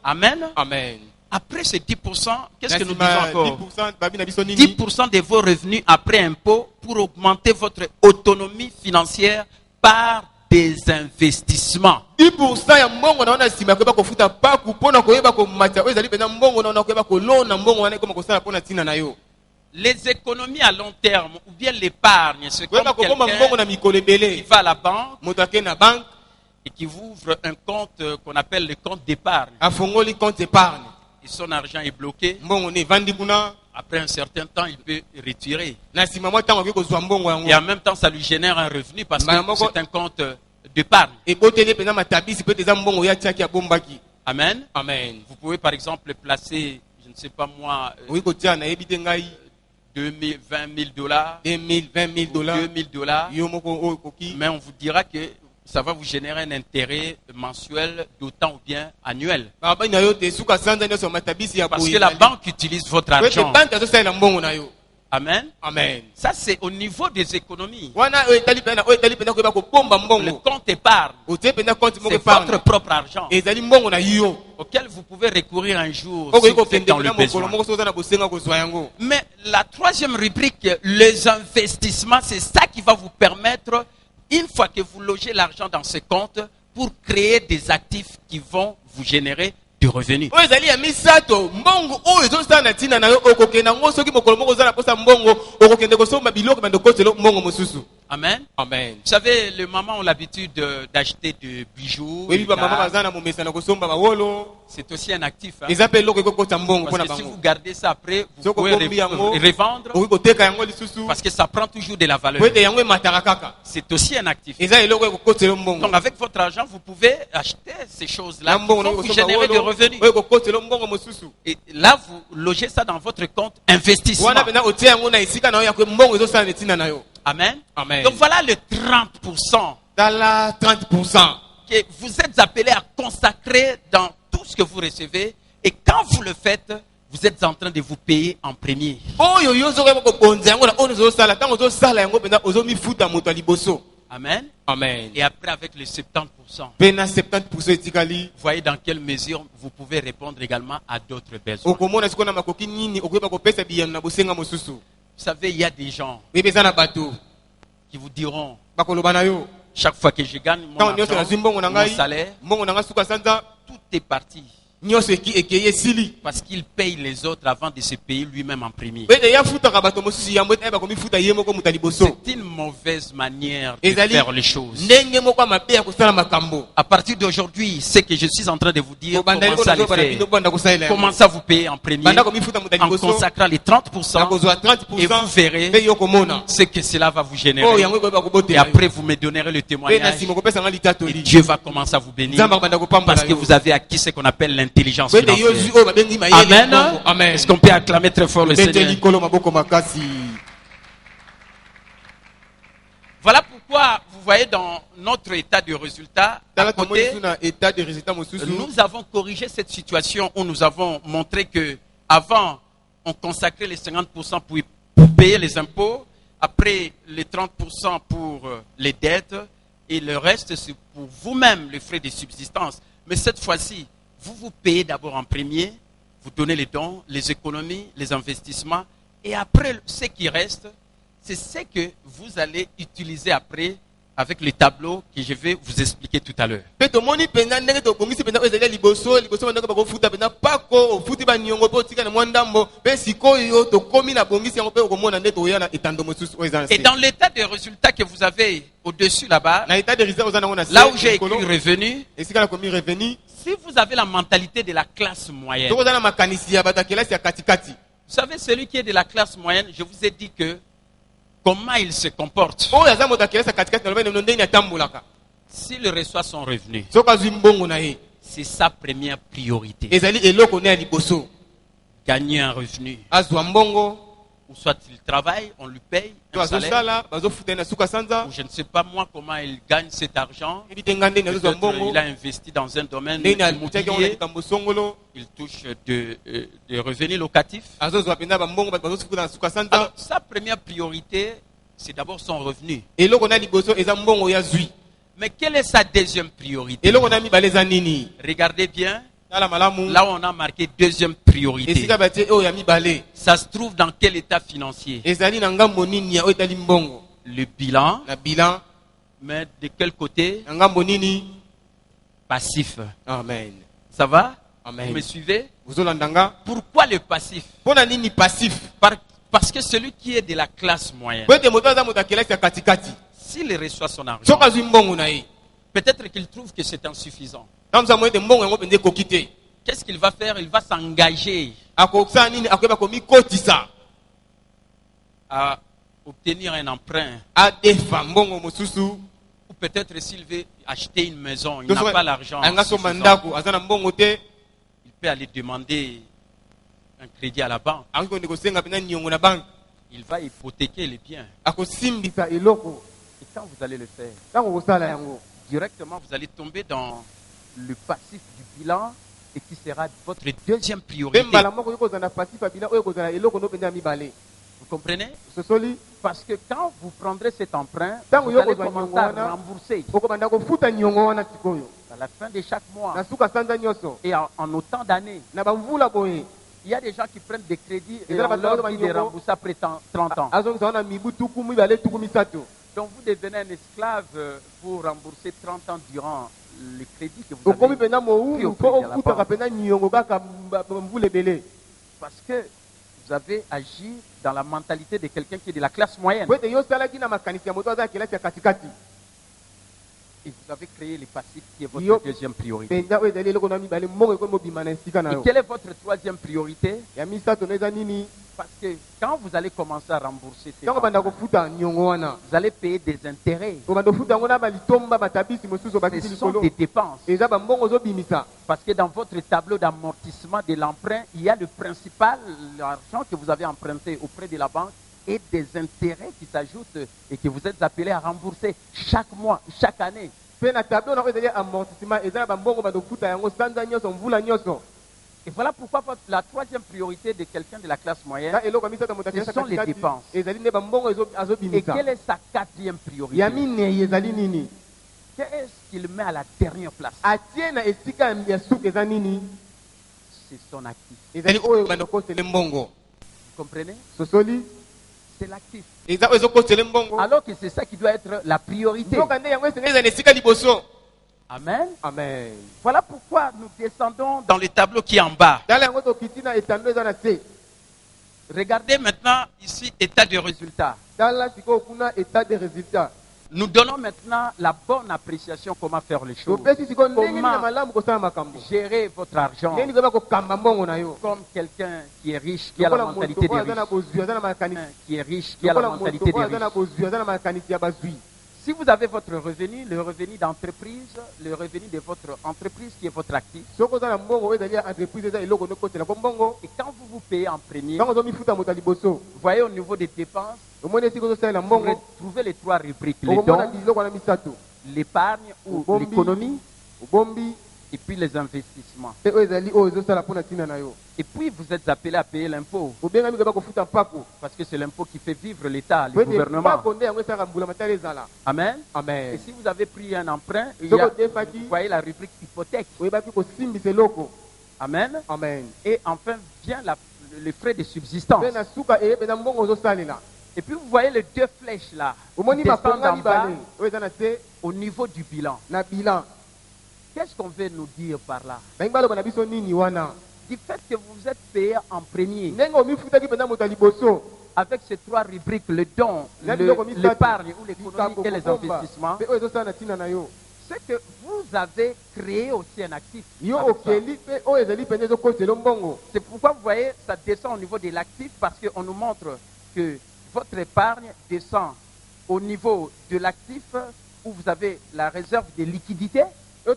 Amen. Amen. Après ces 10%, qu'est-ce que nous disons encore? 10% de vos revenus après impôt pour augmenter votre autonomie financière par des investissements. 10% ya mbongo naona sima kweba kofuta paku pona koyeba ko macha ezali pena mbongo naona koyeba ko lona mbongo wana koma kosala pona tina na yo. Les économies à long terme ou bien l'épargne, c'est comme quelqu'un qui va à la banque et qui ouvre un compte qu'on appelle le compte d'épargne. Et son argent est bloqué. Après un certain temps, il peut retirer. Et en même temps, ça lui génère un revenu parce que c'est un compte d'épargne. Amen. Amen. Vous pouvez par exemple placer, je ne sais pas moi, $20 000, $2000, mais on vous dira que ça va vous générer un intérêt mensuel d'autant ou bien annuel. Parce que la banque utilise votre argent. Amen. Amen. Ça, c'est au niveau des économies. Le compte épargne, c'est votre propre argent auquel vous pouvez recourir un jour si vous êtes dans le besoin. Mais la troisième rubrique, les investissements, c'est ça qui va vous permettre, une fois que vous logez l'argent dans ce compte, pour créer des actifs qui vont vous générer du revenu. Amen. Amen. Vous savez, les mamans ont l'habitude d'acheter des bijoux. C'est aussi un actif. Hein? Parce que si vous gardez ça après, vous pouvez revendre. Parce que ça prend toujours de la valeur. C'est aussi un actif. Donc avec votre argent, vous pouvez acheter ces choses-là qui vont vous générer des revenus. Et là, vous logez ça dans votre compte investissement. Amen. Amen. Donc voilà le 30%. Dans la 30%. Que vous êtes appelés à consacrer dans tout ce que vous recevez. Et quand vous le faites, vous êtes en train de vous payer en premier. Amen. Amen. Et après avec les 70%. Vous voyez dans quelle mesure vous pouvez répondre également à d'autres besoins. Vous savez, il y a des gens qui vous diront, chaque fois que je gagne mon argent, mon salaire, tout est parti. Parce qu'il paye les autres avant de se payer lui-même en premier. C'est une mauvaise manière de faire les choses. À partir d'aujourd'hui, ce que je suis en train de vous dire, commencez à le faire. Commencez à vous payer en premier, en consacrant les 30%, et vous verrez ce que cela va vous générer. Et après, vous me donnerez le témoignage. Et Dieu va commencer à vous bénir parce que vous avez acquis ce qu'on appelle l'intelligence financière. Amen. Amen. Est-ce qu'on peut acclamer très fort le Seigneur? Voilà pourquoi vous voyez dans notre état de résultat, à côté, nous avons corrigé cette situation où nous avons montré que avant on consacrait les 50% pour payer les impôts, après les 30% pour les dettes et le reste c'est pour vous-même les frais de subsistance. Mais cette fois-ci, vous payez d'abord en premier, vous donnez les dons, les économies, les investissements, et après ce qui reste, c'est ce que vous allez utiliser après avec les tableaux que je vais vous expliquer tout à l'heure. Et dans l'état de résultat que vous avez au-dessus là-bas, là où j'ai écrit revenu, si vous avez la mentalité de la classe moyenne, vous savez, celui qui est de la classe moyenne, je vous ai dit que comment il se comporte. oyo aza moto akelesa katikati na lobene ndenge atambolaka S'il reçoit son revenu, soki azwi mbongo na ye c'est sa première priorité. ezali eloko ne ya liboso Gagner un revenu. azwa mbongo Ou soit il travaille, on lui paye to un salaire. azosala bazofuta ye na suka sanza Ou je ne sais pas moi comment il gagne cet argent. yebi te nga ndenge azozwa Peut-être mbongo il a investi dans un domaine ndenge atiaki yango na immobilier. likambo songolo Il touche des revenus locatifs. azozwa mpenza bambongo bato bazofuta na suka sanza Alors, sa première priorité, c'est d'abord son revenu. eloko na liboso eza mbongo ya zwi Mais quelle est sa deuxième priorité? eloko na mibale eza nini Regardez bien, tala malamu là où on a marqué deuxième priorité. esika batie oyo ya mibale Ça se trouve dans quel état financier? ezali na ngambo nini ya oyo etali mbongo Le bilan, na bilan mais de quel côté? na ngambo nini Passif. amen Ça va? Amen. Vous me suivez? ozolanda nga Pourquoi le passif? mpo na nini passif Parce que celui qui est de la classe moyenne, po ete moto aza moto akelasi ya katikati s'il reçoit son argent, soki azwi mbongo na ye peut-être qu'il trouve que c'est insuffisant. ntango ete mbongo yango mpenza ekoki te Qu'est-ce qu'il va faire? Il va s'engager akosala nini akoyeba komikotisa à obtenir un emprunt. adefa mbongo mosusu Ou peut-être s'il veut acheter une maison, il to n'a soki pas l'argent anga somba suffisant. ndako aza na mbongo te Il peut aller demander un crédit à la banque. akoki konde kosenga mpenza niongo na banke Il va hypothéquer les biens. akosimbisa eloko Et quand vous allez le faire, ntango kosala yango directement, vous allez tomber dans le passif du bilan et qui sera votre deuxième mpe priorité. mbala moko oyo kozala na pasif ya bilan oyo kozala eloko no mpenza ya mibale Vous comprenez? sosoli Parce que quand vous prendrez cet emprunt, Tant vous que allez vous avez commencer à wana, rembourser okobanda kofuta niongo wana sikoyo à la fin de chaque mois. na suka sanza nyonso Et en autant d'années, na bamvula boye il y a des gens qui prennent des crédits et Et là, on leur bah, dit de bah, rembourser après 30 ans. azongisa wana mibu tuku mibale tuku misato Donc vous devenez un esclave pour rembourser 30 ans durant le crédit que vous okomi avez. mpenza mowulu mpo ofutaka mpenza niongo kaka bamvula ebele Parce que vous avez agi dans la mentalité de quelqu'un qui est de la classe moyenne. po ete yo osalaki na makanisi ya moto aza ya kelasi ya katikati Et vous avez créé les passifs qui est votre Yo. deuxième priorité. mpenza oyo ezali eloko na mibale mbongo ekomi mobima na esika na Et yo quelle est votre troisième priorité? ya misato na eza nini Parce que quand vous allez commencer à rembourser ces ntango banda emprunts, kofuta niongo wana vous allez payer des intérêts. obanda kofuta yango na balitomba batabisi mosusu bakisi Ce sont likolo des dépenses. eza bambongo ozobimisa Parce que dans votre tableau d'amortissement de l'emprunt, il y a le principal, l'argent que vous avez emprunté auprès de la banque et des intérêts qui s'ajoutent et que vous êtes appelés à rembourser chaque mois, chaque année. mpe na tableau nango ezali amortissement eza na bambongo banda kofuta yango sanza nyonso mvula nyonso Et voilà pourquoi la troisième priorité de quelqu'un de la classe moyenne, na eloko ya misato ya moto Ce akelasi sont les katikati dépenses. ezali nde bambongo et azobimisa quelle est sa quatrième priorité? ya minei ezali nini Qu'est-ce qu'il met à la dernière place? atie na esika ya suka eza nini C'est son actif. ezali oyo banda kosele mbongo Vous comprenez? sosoli C'est l'actif. eza oyo ezokosele mbongo Alors que c'est ça qui doit être la priorité. nzoka nde yango esengeli eza na esika liboso Amen. amen Voilà pourquoi nous descendons dans le tableau qui est en bas. tala yango tokiti na etando eza na se Regardez maintenant ici, état de résultat. tala sikoyo kuna état de résultat Nous donnons maintenant la bonne appréciation comment faire les choses. topesi sikoyo ndenge nini na Comment malamu kosala makambo gérer votre argent ndenge nini koyeba kokamba mbongo na yo comme quelqu'un qui est riche, qui a la lokola moto mentalité oyo des aza na riches. bozwi aza na makanisi Qui est riche, qui a la lokola moto mentalité des oyo aza na riches. bozwi aza na makanisi ya bazwi Si vous avez votre revenu, le revenu d'entreprise, le revenu de votre entreprise qui est votre actif, soki oza na mbongo oyo ezali ya entreprise eza eloko nokotela ko mbongo et quand vous vous payez en premier, ntango ozomifuta moto ya liboso vous voyez au niveau des dépenses, omoni esika ozosalela vous mbongo retrouvez les trois rubriques, les okomona dons, biloko wana misato l'épargne ou Obombi. l'économie, obombi et puis les investissements. mpe oyo ezali oyo ezosala mpona ntina na yo Et puis vous êtes appelé à payer l'impôt, obengami koyeba kofuta mpako parce que c'est l'impôt qui fait vivre l'État, le po ete gouvernement. mpako nde yango esalaka mbula matala ezala Amen. Et amen si vous avez pris un emprunt, il y Soko a, defaki. vous voyez la rubrique hypothèque. oyebaki kosimbisa eloko Amen. amen Et enfin vient les frais de subsistance. mpe na suka eyebena mbongo ozosalela Et puis vous voyez les deux flèches là, qui omoni descendent makonga en bas mibale oyo eza na se au niveau du bilan. na bilan Qu'est-ce qu'on veut nous dire par là? bangi baloba na biso nini wana Du fait que vous êtes payé en premier ndenge omifutaki mpenza moto ya liboso avec ces trois rubriques, le don, na biloko misatu, l'épargne ou l'économie likambo et les kokomba, investissements, mpe oyo ezosala na ntina na yo c'est que vous avez créé aussi un actif. yo avec ça. okeli mpe oyo ezali mpenza ezokosela mbongo C'est pourquoi vous voyez, ça descend au niveau de l'actif parce qu'on nous montre que votre épargne descend au niveau de l'actif où vous avez la réserve de liquidité. Quand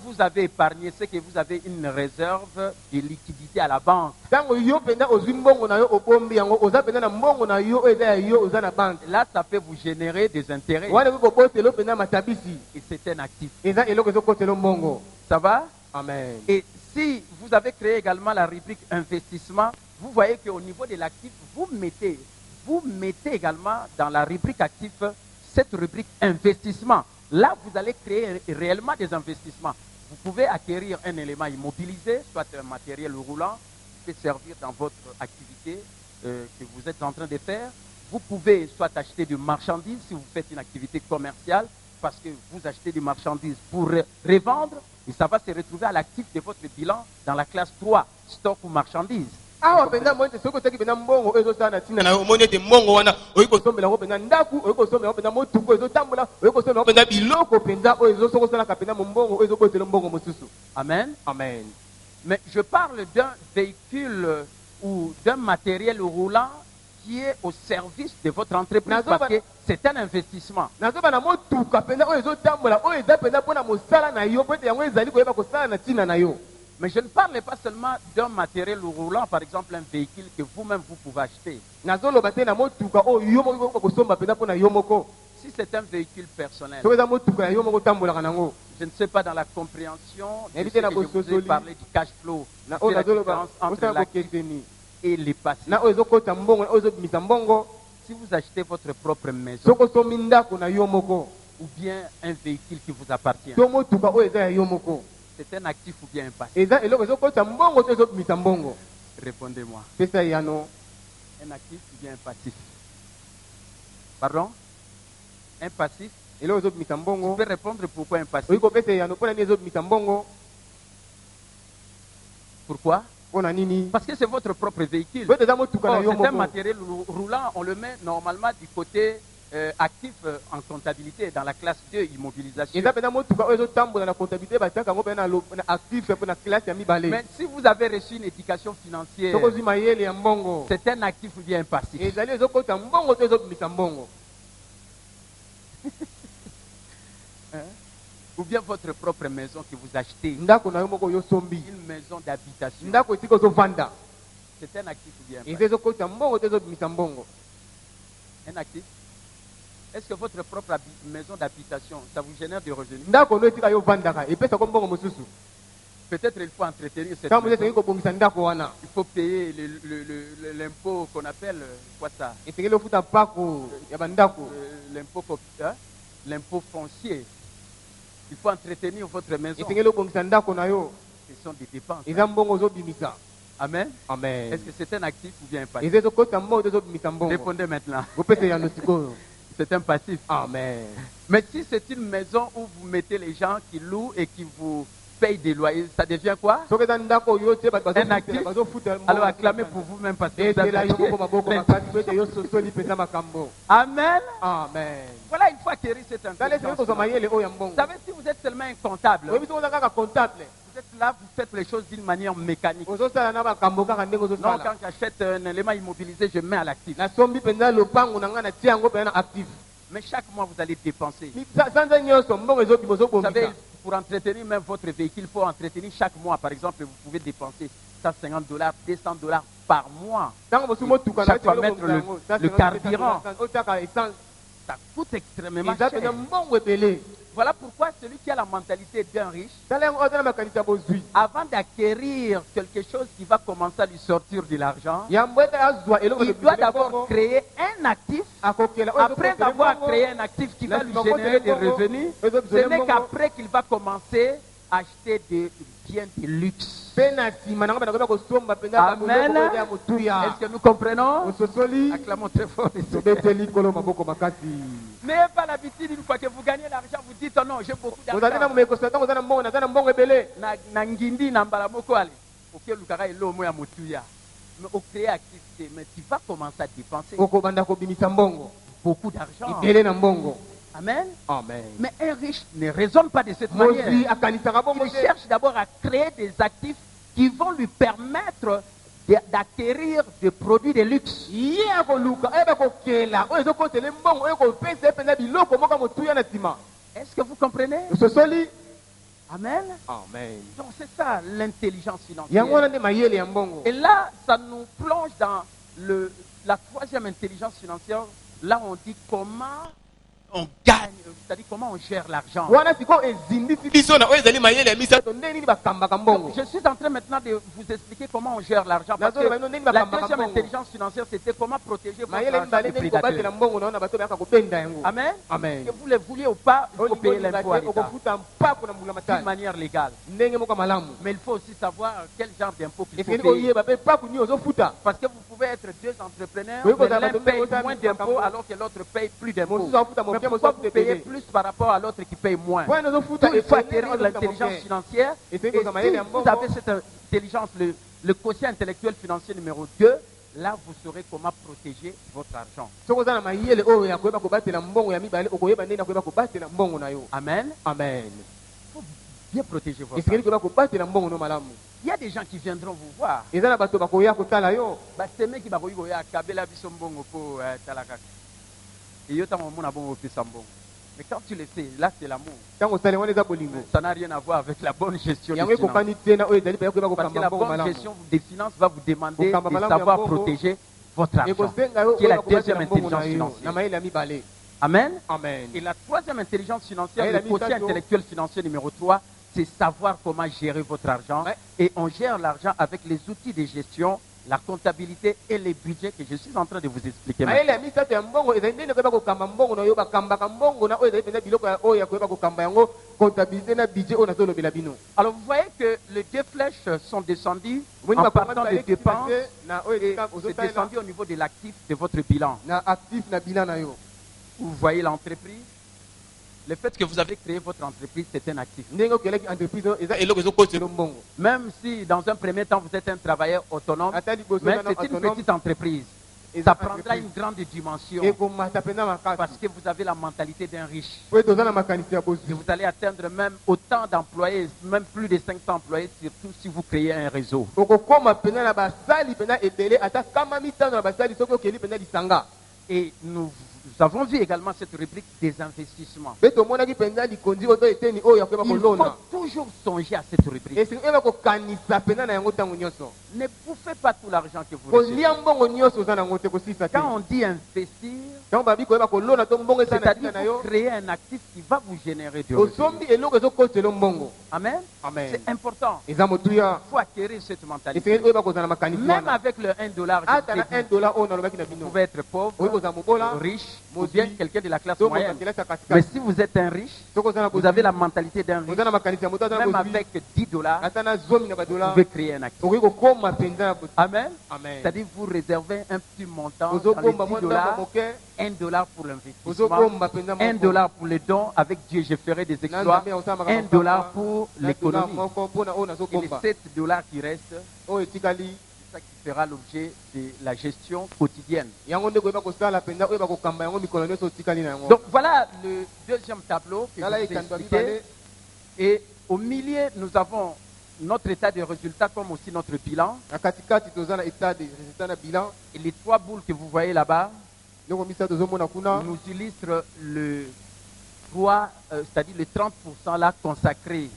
vous avez épargné, c'est que vous avez une réserve de liquidité à la banque. Là, ça peut vous générer des intérêts. Et c'est un actif. Ça va? Amen. Et si vous avez créé également la rubrique investissement, vous voyez qu'au niveau de l'actif, vous mettez également dans la rubrique actif cette rubrique investissement. Là, vous allez créer réellement des investissements. Vous pouvez acquérir un élément immobilisé, soit un matériel roulant, qui peut servir dans votre activité que vous êtes en train de faire. Vous pouvez soit acheter des marchandises si vous faites une activité commerciale, parce que vous achetez des marchandises pour revendre, et ça va se retrouver à l'actif de votre bilan dans la classe 3, stock ou marchandises. Amen. Amen. Mais je parle d'un véhicule ou d'un matériel roulant qui est au service de votre entreprise parce que c'est un investissement. Mais je ne parle pas seulement d'un matériel roulant, par exemple un véhicule que vous-même vous pouvez acheter. Si c'est un véhicule personnel, je ne sais pas dans la compréhension de ce que je vous ai parlé du cash flow, c'est la différence entre l'actif et les passifs. Si vous achetez votre propre maison ou bien un véhicule qui vous appartient, c'est un actif ou bien un passif? Répondez-moi. Un actif ou bien un passif? Pardon? Un passif? Vous pouvez répondre pourquoi un passif? Pourquoi? Parce que c'est votre propre véhicule. C'est un matériel roulant, on le met normalement du côté actif en comptabilité dans la classe 2 immobilisation. Mais si vous avez reçu une éducation financière, c'est un actif ou bien un passif? Ou bien votre propre maison que vous achetez, une maison d'habitation, c'est un actif ou bien un passif? Un actif? Est-ce que votre propre maison d'habitation, ça vous génère des revenus? Peut-être il faut entretenir cette maison. Il faut payer l'impôt qu'on appelle quoi ça? L'impôt foncier. Il faut entretenir votre maison. Ce sont des dépenses. Amen. Amen. Est-ce que c'est un actif ou bien un passif? Répondez maintenant. C'est un passif. Amen. Mais si c'est une maison où vous mettez les gens qui louent et qui vous payent des loyers, ça devient quoi? Un actif. Alors acclamez pour vous-même parce que vous Amen. Amen. Voilà, il faut acquérir cette intelligence. Vous savez, si vous êtes seulement un comptable, vous êtes là, vous faites les choses d'une manière mécanique. Non, quand j'achète un élément immobilisé, je mets à l'actif. Mais chaque mois, vous allez dépenser. Vous savez, pour entretenir même votre véhicule, il faut entretenir chaque mois. Par exemple, vous pouvez dépenser $150, $200 par mois. Chaque fois mettre le carburant. Ça coûte extrêmement cher. Voilà pourquoi celui qui a la mentalité d'un riche, avant d'acquérir quelque chose qui va commencer à lui sortir de l'argent, il doit d'abord créer un actif. Après avoir créé un actif qui va lui générer des revenus, ce n'est qu'après qu'il va commencer à acheter des biens de luxe. Amen. Est-ce que nous comprenons? Acclamons très fort. N'ayez pas l'habitude, une fois que vous gagnez l'argent, vous dites oh non, j'ai beaucoup d'argent. Mais au créer activité, mais tu vas commencer à dépenser beaucoup d'argent. Amen. Amen. Mais un riche ne raisonne pas de cette manière. Il cherche d'abord à créer des actifs qui vont lui permettre d'acquérir des produits de luxe. Est-ce que vous comprenez? Amen. Amen. Donc c'est ça l'intelligence financière. Et là, ça nous plonge dans la troisième intelligence financière. Là, on dit comment on gagne, c'est-à-dire comment on gère l'argent. Donc, je suis en train maintenant de vous expliquer comment on gère l'argent. Parce que la deuxième intelligence financière, c'était comment protéger votre argent des prédateurs. Amen. Amen. Que vous le vouliez ou pas, il faut payer l'impôt à l'État d'une manière légale. Mais il faut aussi savoir quel genre d'impôt qu'il faut payer. Parce que vous pouvez être deux entrepreneurs, mais l'un paye moins d'impôts alors que l'autre paye plus d'impôts. Mais pourquoi vous payez plus par rapport à l'autre qui paye moins? Il faut acquérir l'intelligence financière. Et si vous avez cette intelligence, le quotient intellectuel financier numéro 2, là vous saurez comment protéger votre argent. Amen. Amen. Il faut bien protéger votre argent. Il y a des gens qui viendront vous voir. Mais quand tu le sais, là c'est l'amour. Ça n'a rien à voir avec la bonne gestion des finances. Parce que la bonne gestion des finances va vous demander de savoir protéger votre argent, qui est la deuxième intelligence financière. Amen. Amen. Et la troisième intelligence financière, le quotient intellectuel financier numéro 3, c'est savoir comment gérer votre argent. Et on gère l'argent avec les outils de gestion, la comptabilité et les budgets que je suis en train de vous expliquer maintenant. Alors vous voyez que les deux flèches sont descendues en partant des dépenses et c'est descendu au niveau de l'actif de votre bilan. Vous voyez l'entreprise. Le fait que vous avez créé votre entreprise, c'est un actif. Même si dans un premier temps vous êtes un travailleur autonome, mais c'est une petite entreprise. Ça prendra une grande dimension parce que vous avez la mentalité d'un riche. Et vous allez atteindre même autant d'employés, même plus de 500 employés, surtout si vous créez un réseau. Et nous avons vu également cette rubrique des investissements. Il faut toujours songer à cette rubrique. Ne bouffez pas tout l'argent que vous recevez. Quand on dit investir, c'est-à-dire qu'il faut créer un actif qui va vous générer de revenus. Amen. C'est important. Il faut acquérir cette mentalité. Même avec le $1, vous pouvez être pauvre, riche, ou bien quelqu'un de la classe moyenne. Mais si vous êtes un riche, vous avez la mentalité d'un riche, même avec $10, vous pouvez créer un actif. Amen. C'est-à-dire vous réservez un petit montant dans les $10, $1 pour l'investissement, $1 pour les dons. Avec Dieu, je ferai des exploits. $1 pour l'économie. Et les $7 qui restent, c'est ça qui fera l'objet de la gestion quotidienne. Donc voilà le deuxième tableau que je vous ai expliqué. Et au milieu, nous avons notre état de résultat comme aussi notre bilan. Et les trois boules que vous voyez là-bas nous illustrent le 3, c'est-à-dire les 30% là consacrés.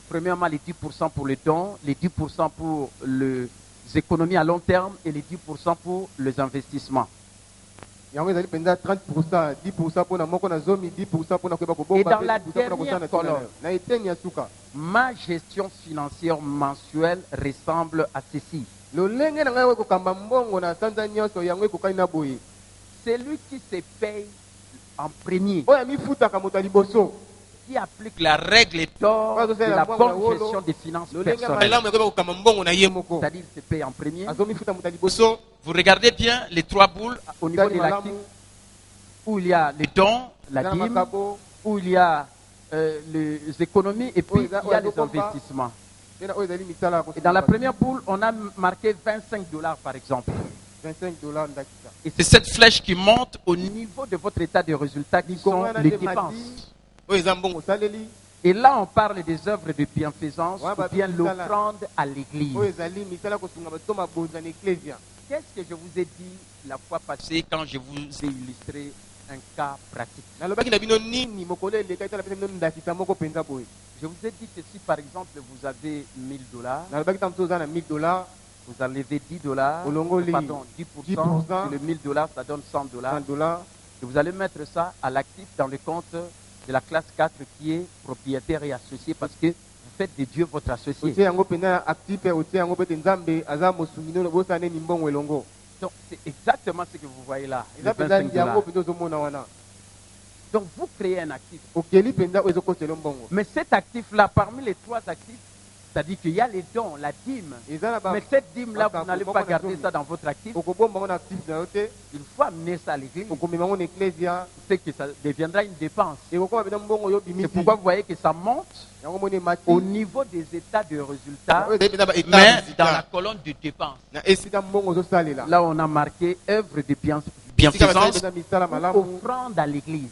Premièrement, les 10% pour les dons, les 10% pour les économies à long terme et les 10% pour les investissements. Et dans la dernière colonne, ma gestion financière mensuelle ressemble à ceci. C'est lui qui se paye en premier, qui applique la règle d'or de la bonne gestion des finances personnelles. C'est-à-dire se paye en premier. Vous regardez bien les trois boules au niveau de l'actif, où il y a les dons, la dîme, où il y a les économies et puis il y a les investissements. Et dans la première boule, on a marqué $25 par exemple. Et c'est cette flèche qui monte au niveau de votre état de résultat qui sont les dépenses. Et là, on parle des œuvres de bienfaisance ou bien l'offrande à l'église. Qu'est-ce que je vous ai dit la fois passée quand je vous ai illustré un cas pratique? Je vous ai dit que si par exemple vous avez $1000, vous enlevez $10, pardon, 10%, sur le $1000, ça donne $100. Et vous allez mettre ça à l'actif dans le compte de la classe 4 qui est propriétaire et associé parce que vous faites de Dieu votre associé. Donc c'est exactement ce que vous voyez là. $25. Donc vous créez un actif. Mais cet actif-là, parmi les trois actifs, c'est-à-dire qu'il y a les dons, la dîme. Mais cette dîme-là, vous n'allez pas garder ça dans votre actif. Il faut amener ça à l'église. C'est que ça deviendra une dépense. C'est pourquoi vous voyez que ça monte au niveau des états de résultats, mais dans la colonne de dépenses. Là, on a marqué œuvre de bienfaisance, offrande à l'église.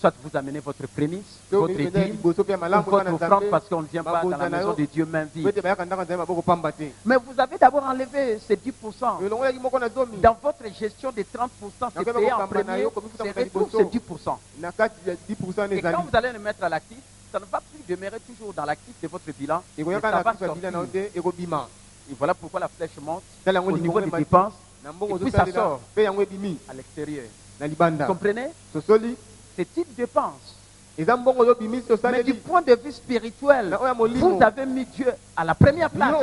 Soit vous amenez votre prémisse, votre dîme, ou votre offrande parce qu'on ne vient pas dans la maison de Dieu main vide. Mais vous avez d'abord enlevé ces 10%. Dans votre gestion des 30%, c'est payé en premier, c'est retrouve ces 10%. Et quand vous allez le mettre à l'actif, ça ne va plus demeurer toujours dans l'actif de votre bilan, mais ça va sortir. Et voilà pourquoi la flèche monte au niveau des dépenses, et puis ça sort à l'extérieur. Vous comprenez? C'est une dépense. Mais du point de vue spirituel, vous avez mis Dieu à la première place.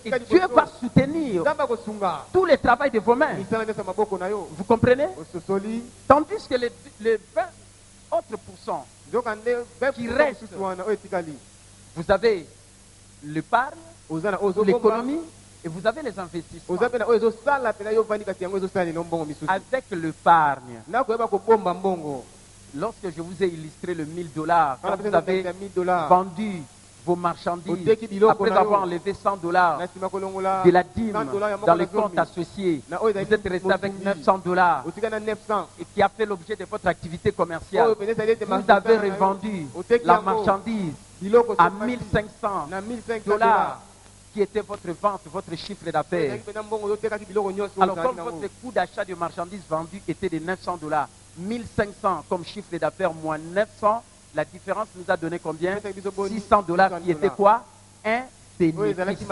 Et Dieu va soutenir tout le travail de vos mains. Vous comprenez? Tandis que les 20 autres pourcents qui restent, vous avez l'épargne, l'économie, et vous avez les investissements. Avec l'épargne, lorsque je vous ai illustré le $1000, quand vous avez vendu vos marchandises, après avoir enlevé $100 de la dîme dans le compte associé, vous êtes resté avec $900 et qui a fait l'objet de votre activité commerciale. Vous avez revendu la marchandise à $1500 qui était votre vente, votre chiffre d'affaires. Alors comme votre coût d'achat de marchandises vendues était de $900, 1500 comme chiffre d'affaires moins 900, la différence nous a donné combien? $600 qui était quoi? Un bénéfice.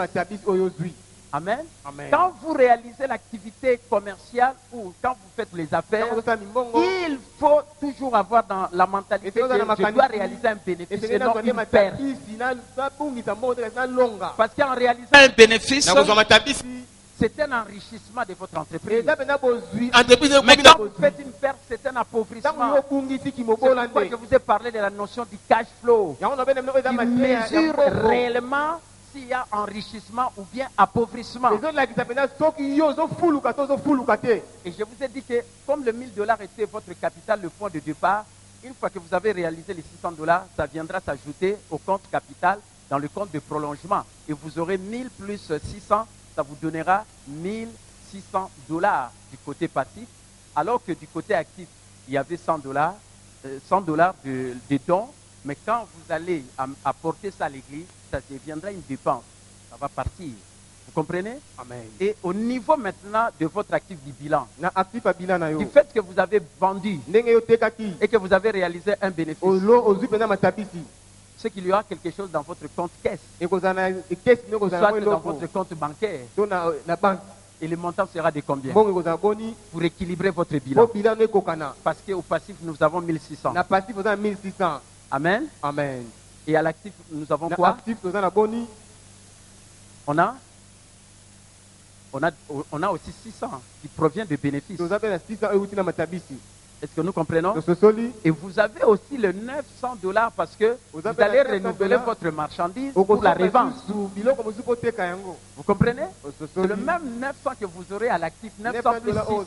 Amen. Quand vous réalisez l'activité commerciale ou quand vous faites les affaires, il faut toujours avoir dans la mentalité que je dois réaliser un bénéfice et non une perte. Parce qu'en réalisant un bénéfice, c'est un enrichissement de votre entreprise. Mais quand vous faites une perte, c'est un appauvrissement. C'est pourquoi je vous ai parlé de la notion du cash flow, qui mesure réellement s'il y a enrichissement ou bien appauvrissement. Et je vous ai dit que comme le $1000 était votre capital, le point de départ, une fois que vous avez réalisé les $600, ça viendra s'ajouter au compte capital dans le compte de prolongement. Et vous aurez 1000 plus 600, ça vous donnera $1600 du côté passif, alors que du côté actif, il y avait $100 de dons. Mais quand vous allez apporter ça à l'église, ça deviendra une dépense. Ça va partir. Vous comprenez? Amen. Et au niveau maintenant de votre actif du bilan, du fait que vous avez vendu et que vous avez réalisé un bénéfice, c'est qu'il y aura quelque chose dans votre compte caisse, soit dans votre compte bancaire. Et le montant sera de combien? Pour équilibrer votre bilan. Parce qu'au passif, nous avons 1600. Amen. Amen. Et à l'actif, nous avons quoi? On a aussi 600 qui provient de bénéfices. Est-ce que nous comprenons? Et vous avez aussi le $900 parce que vous allez renouveler votre marchandise pour la revente. Vous comprenez? C'est le même 900 que vous aurez à l'actif. 900 plus 600,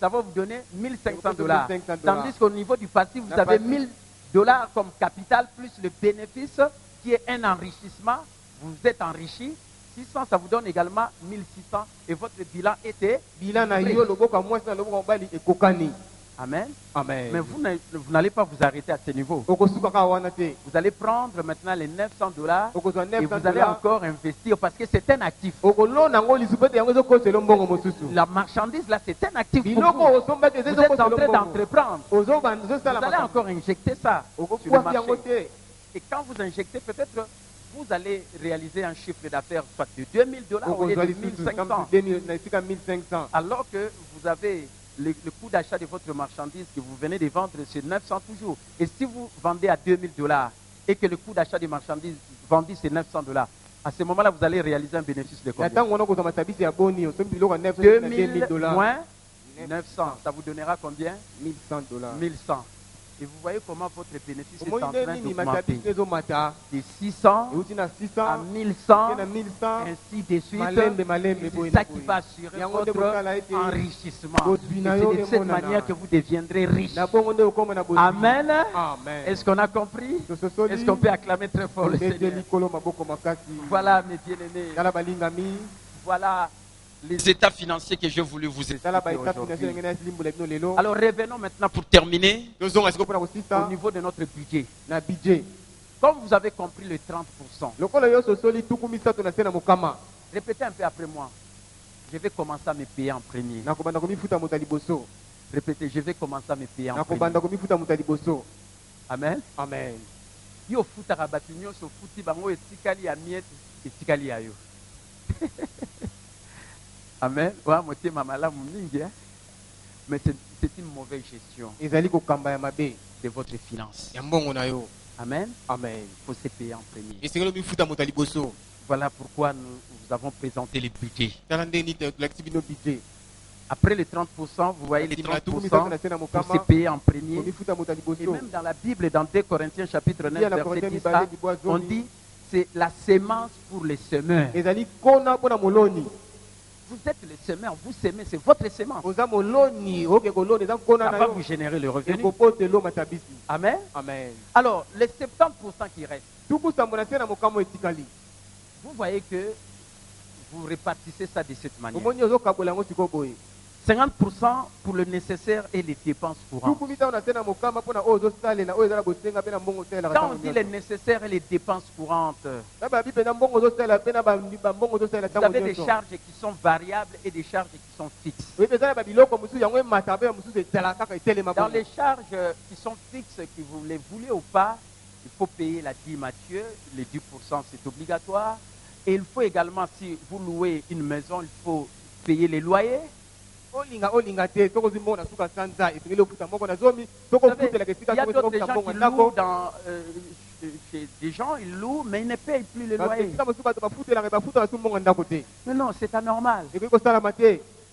ça va vous donner $1500. Tandis qu'au niveau du passif, vous avez $1000 comme capital plus le bénéfice qui est un enrichissement. Vous êtes enrichi. 600, ça vous donne également 1600 et votre bilan était. Amen. Amen. Mais vous n'allez pas vous arrêter à ce niveau. Vous allez prendre maintenant les $900 et vous allez encore investir parce que c'est un actif. La marchandise là, c'est un actif pour vous. Vous êtes en train d'entreprendre. Vous allez encore injecter ça sur le marché. Et quand vous injectez, peut-être vous allez réaliser un chiffre d'affaires soit de $2000 ou de 1500. Alors que vous avez le coût d'achat de votre marchandise que vous venez de vendre, c'est 900 toujours. Et si vous vendez à $2000 et que le coût d'achat des marchandises vendues, c'est $900, à ce moment-là, vous allez réaliser un bénéfice de combien? 2000 moins 900, ça vous donnera combien? $1100. Et vous voyez comment votre bénéfice est en train d'augmenter. De 600 à 1100, ainsi de suite. C'est ça qui va assurer votre enrichissement. Et c'est de cette manière que vous deviendrez riche. Amen. Est-ce qu'on a compris? Est-ce qu'on peut acclamer très fort le Seigneur? Voilà mes bien-aimés. Voilà les états financiers que j'ai voulu vous expliquer aujourd'hui. Alors revenons maintenant pour terminer au niveau de notre budget. Comme vous avez compris le 30%, répétez un peu après moi. Je vais commencer à me payer en premier. Répétez, je vais commencer à me payer en premier. Amen. Amen. Yo futa rabatinyo so futi bango etikali ya miet etikali ya yo. Amen. Mais c'est une mauvaise gestion de votre finance. Amen. Amen. Il faut se payer en premier. Et Voilà pourquoi nous avons présenté les budgets. Après les 30%, vous voyez les 30%, pour se payer en premier. Et même dans la Bible, dans 2 Corinthiens chapitre 9, verset 10a, on dit c'est la sémence pour les semeurs. Vous êtes le semeur, vous semez, c'est votre sémence. Ça va vous générer le revenu. Amen. Amen. Alors, les 70% qui restent, vous voyez que vous répartissez ça de cette manière. 50% pour le nécessaire et les dépenses courantes. Quand on dit les nécessaires et les dépenses courantes, vous avez des charges qui sont variables et des charges qui sont fixes. Dans les charges qui sont fixes, que vous les voulez ou pas, il faut payer la dîme à Dieu, les 10% c'est obligatoire. Et il faut également, si vous louez une maison, il faut payer les loyers. Il y a d'autres gens qui louent chez des gens, ils louent, mais ils ne payent plus le loyer. Mais non, c'est anormal.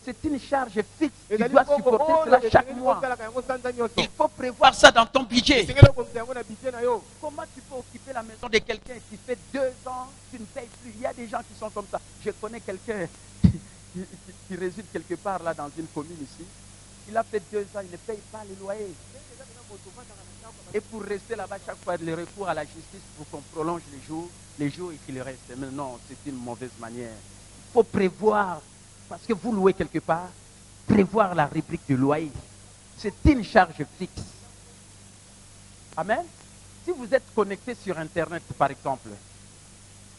C'est une charge fixe. Tu dois supporter cela chaque mois. Il faut prévoir ça dans ton budget. Comment tu peux occuper la maison de quelqu'un qui fait 2 ans, tu ne payes plus? Il y a des gens qui sont comme ça. Je connais quelqu'un qui réside quelque part là dans une commune ici. Il a fait 2 ans, il ne paye pas les loyers. Et pour rester là-bas, chaque fois, le recours à la justice pour qu'on prolonge les jours et qu'il reste. Mais non, c'est une mauvaise manière. Il faut prévoir, parce que vous louez quelque part, prévoir la rubrique de loyer. C'est une charge fixe. Amen. Si vous êtes connecté sur Internet, par exemple,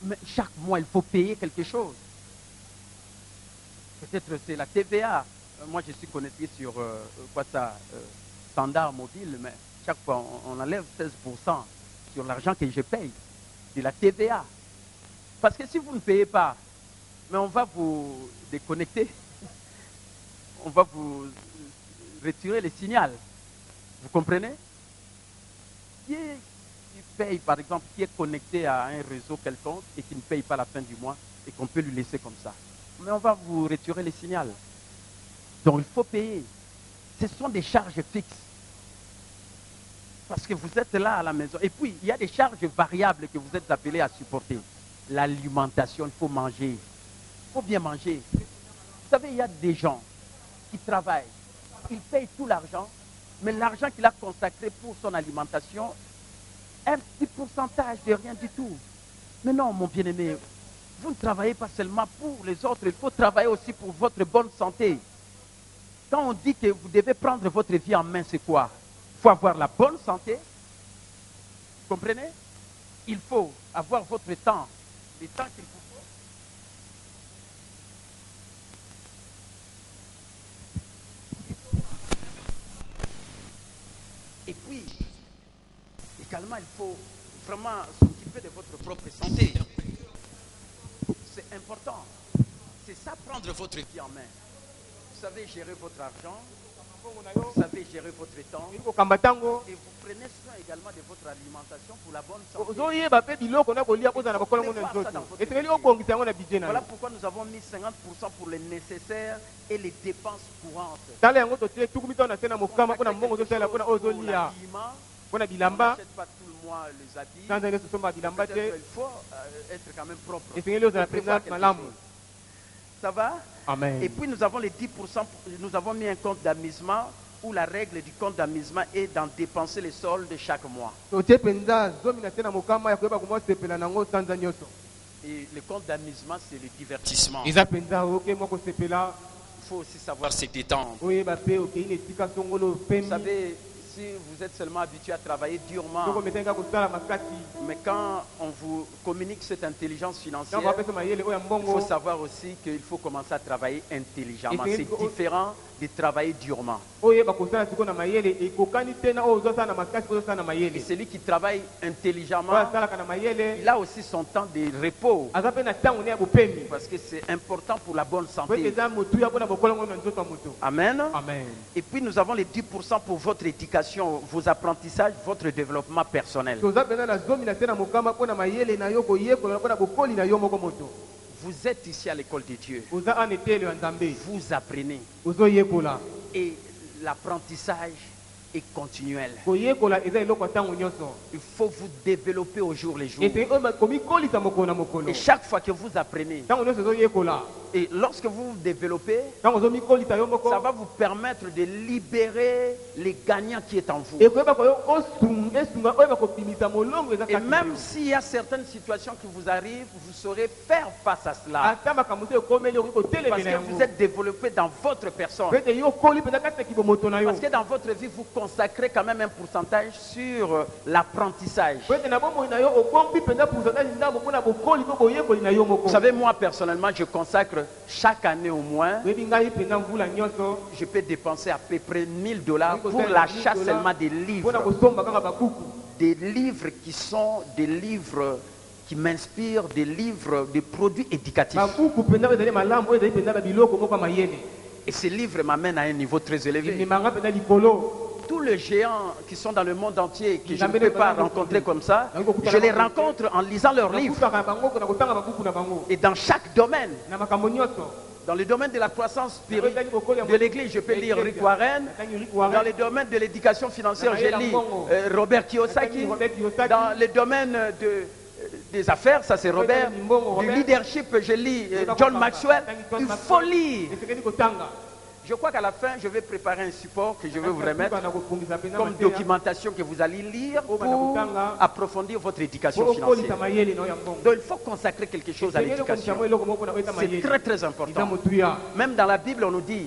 mais chaque mois, il faut payer quelque chose. Peut-être c'est la TVA. Moi, je suis connecté sur Standard Mobile, mais chaque fois, on enlève 16% sur l'argent que je paye. C'est la TVA. Parce que si vous ne payez pas, mais on va vous déconnecter. On va vous retirer le signal. Vous comprenez? Qui paye, par exemple, qui est connecté à un réseau quelconque et qui ne paye pas la fin du mois et qu'on peut lui laisser comme ça. Mais on va vous retirer le signal. Donc il faut payer. Ce sont des charges fixes. Parce que vous êtes là à la maison. Et puis, il y a des charges variables que vous êtes appelés à supporter. L'alimentation, il faut manger. Il faut bien manger. Vous savez, il y a des gens qui travaillent. Ils payent tout l'argent, mais l'argent qu'il a consacré pour son alimentation, un petit pourcentage de rien du tout. Mais non, mon bien-aimé, vous ne travaillez pas seulement pour les autres, il faut travailler aussi pour votre bonne santé. Quand on dit que vous devez prendre votre vie en main, c'est quoi? Il faut avoir la bonne santé. Vous comprenez? Il faut avoir votre temps, le temps qu'il vous faut. Et puis, également, il faut vraiment s'occuper de votre propre santé. C'est important. C'est ça, prendre votre vie en main. Vous savez gérer votre argent. Vous savez gérer votre temps. Et vous prenez soin également de votre alimentation pour la bonne santé. Voilà pourquoi nous avons mis 50% pour les nécessaires et les dépenses courantes. Pour l'aliment, on n'achète pas tout le mois les habits. Il faut être quand même propre. Ça va? Amen. Et puis nous avons les 10%, nous avons mis un compte d'amusement où la règle du compte d'amusement est d'en dépenser les soldes chaque mois. Et le compte d'amusement, c'est le divertissement. Il faut aussi savoir se détendre. Vous savez, si vous êtes seulement habitué à travailler durement, mais quand on vous communique cette intelligence financière, il faut savoir aussi qu'il faut commencer à travailler intelligemment. C'est différent de travailler durement. Et celui qui travaille intelligemment, il a aussi son temps de repos. Parce que c'est important pour la bonne santé. Amen. Amen. Et puis nous avons les 10% pour votre éducation, vos apprentissages, votre développement personnel. Vous êtes ici à l'école de Dieu. Vous apprenez. Et l'apprentissage est continuel. Il faut vous développer au jour le jour. Et chaque fois que vous apprenez, et lorsque vous vous développez, ça va vous permettre de libérer les gagnants qui est en vous. Et même s'il y a certaines situations qui vous arrivent, vous saurez faire face à cela. Parce que vous êtes développé dans votre personne. Parce que dans votre vie, vous consacrez quand même un pourcentage sur l'apprentissage. Vous savez, moi personnellement, je consacre chaque année au moins, je peux dépenser à peu près $1000 pour l'achat seulement des livres. Des livres qui sont des livres qui m'inspirent, des livres, des produits éducatifs. Et ces livres m'amènent à un niveau très élevé. Tous les géants qui sont dans le monde entier, que je ne peux pas rencontrer comme ça, je les rencontre en lisant leurs livres. Et dans chaque domaine, dans le domaine de la croissance spirituelle de l'Église, je peux lire Rick Warren. Dans le domaine de l'éducation financière, je lis Robert Kiyosaki. Dans le domaine des affaires, ça c'est Robert. Du leadership, je lis John Maxwell. Il faut lire. Je crois qu'à la fin, je vais préparer un support que je vais vous remettre comme documentation que vous allez lire pour approfondir votre éducation financière. Donc il faut consacrer quelque chose à l'éducation. C'est très très important. Même dans la Bible, on nous dit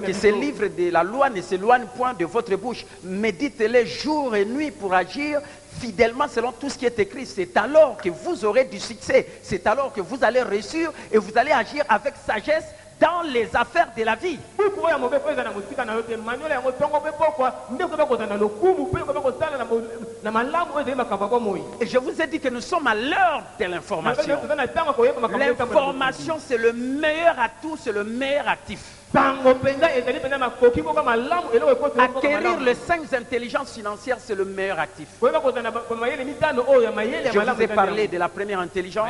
que ces livres de la loi ne s'éloignent point de votre bouche. Méditez-les jour et nuit pour agir fidèlement selon tout ce qui est écrit. C'est alors que vous aurez du succès. C'est alors que vous allez réussir et vous allez agir avec sagesse dans les affaires de la vie. Et je vous ai dit que nous sommes à l'heure de l'information. L'information, c'est le meilleur atout, c'est le meilleur actif. Acquérir les 5 intelligences financières, c'est le meilleur actif. Je vous ai parlé de la première intelligence,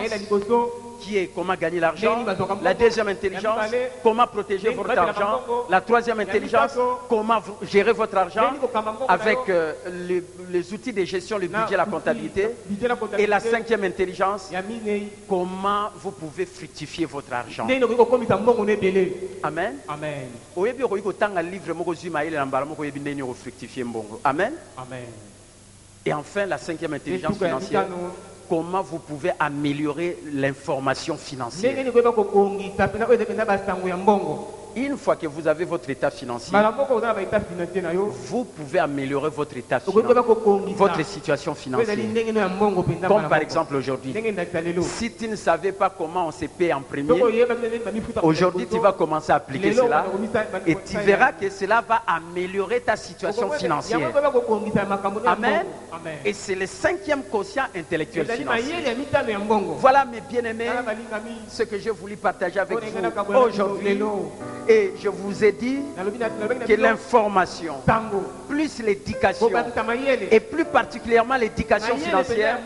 qui est comment gagner l'argent. La deuxième intelligence, comment protéger votre argent. La troisième intelligence, comment gérer votre argent avec les outils de gestion, le budget, la comptabilité. Et la cinquième intelligence, comment vous pouvez fructifier votre argent. Amen. Amen. Amen. Amen. Et enfin, la cinquième intelligence financière, comment vous pouvez améliorer l'information financière. Une fois que vous avez votre état financier, vous pouvez améliorer votre état financier, votre situation financière. Comme par exemple aujourd'hui, si tu ne savais pas comment on se paie en premier, aujourd'hui tu vas commencer à appliquer cela et tu verras que cela va améliorer ta situation financière. Amen. Et c'est le 5e quotient intellectuel financier. Voilà mes bien-aimés, ce que j'ai voulu partager avec vous aujourd'hui. Et je vous ai dit que l'information, plus l'éducation, et plus particulièrement l'éducation financière,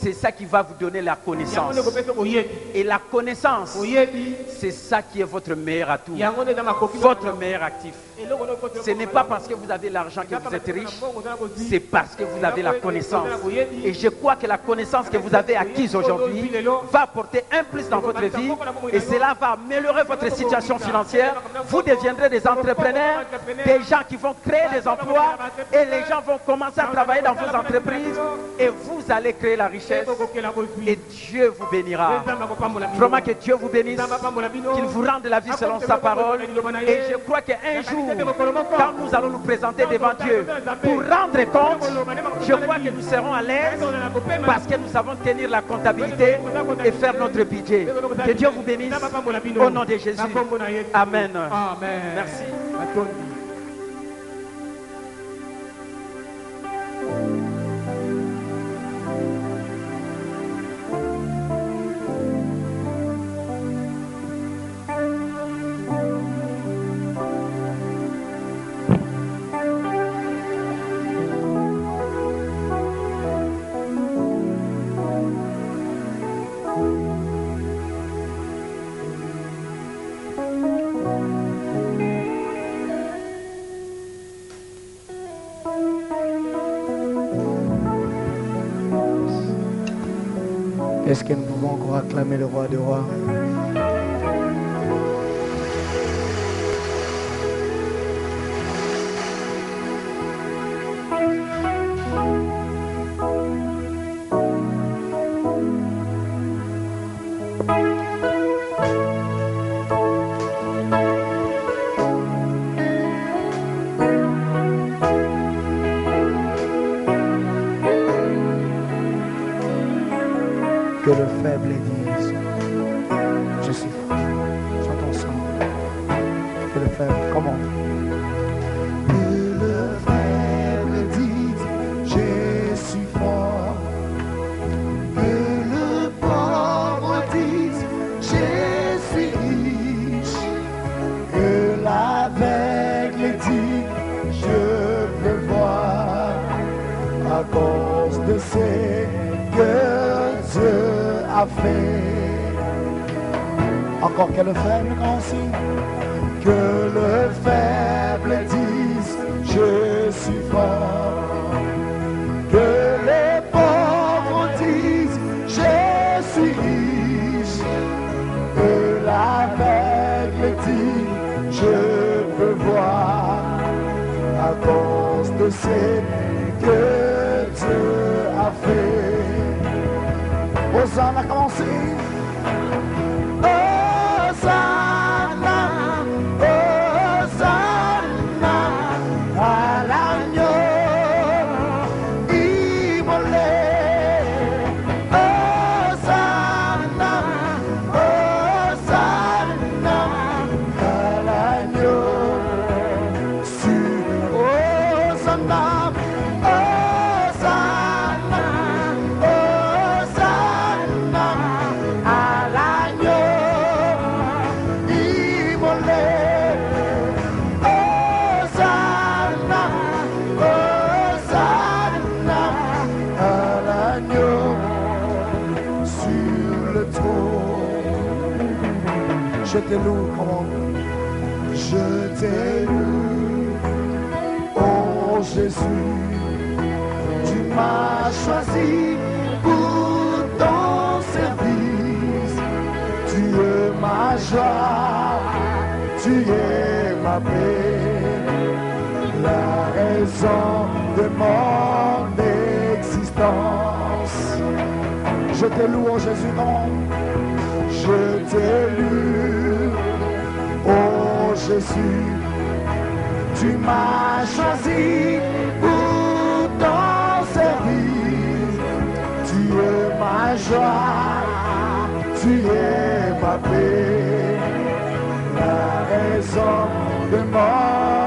c'est ça qui va vous donner la connaissance. Et la connaissance, c'est ça qui est votre meilleur atout, votre meilleur actif. Ce n'est pas parce que vous avez l'argent que vous êtes riche, c'est parce que vous avez la connaissance. Et je crois que la connaissance que vous avez acquise aujourd'hui va apporter un plus dans votre vie et cela va améliorer votre situation financière. Vous deviendrez des entrepreneurs, des gens qui vont créer des emplois et les gens vont commencer à travailler dans vos entreprises et vous allez créer la richesse et Dieu vous bénira. Vraiment que Dieu vous bénisse, qu'il vous rende la vie selon sa parole. Et je crois qu'un jour, quand nous allons nous présenter devant Dieu pour rendre compte, je crois que nous serons à l'aise parce que nous savons tenir la comptabilité et faire notre budget. Que Dieu vous bénisse au nom de Jésus. Amen. Merci. Est-ce que nous pouvons encore acclamer le roi des rois? Que le faible dise, je suis fort. Chantons ensemble. Que le faible, comment? Que le faible dise, je suis fort. Que le pauvre dise, je suis riche. Que l'aveugle dise, je peux voir. À cause de ce que Dieu a fait. Encore que le faible grand signe, que le faible dise je suis fort, que les pauvres disent je suis riche, que l'aveugle dit je peux voir, à cause de ce que Dieu a fait. Hosanna, commencez. Hosanna, Hosanna à l'agneau immolé. Hosanna, Hosanna à l'agneau sur Hosanna. Je te loue, comment? Je te loue, oh Jésus, tu m'as choisi pour ton service. Tu es ma joie, tu es ma paix, la raison de mon existence. Je te loue, oh Jésus, comment? Je t'ai lu, oh Jésus, tu m'as choisi pour t'en servir. Tu es ma joie, tu es ma paix, la raison de mon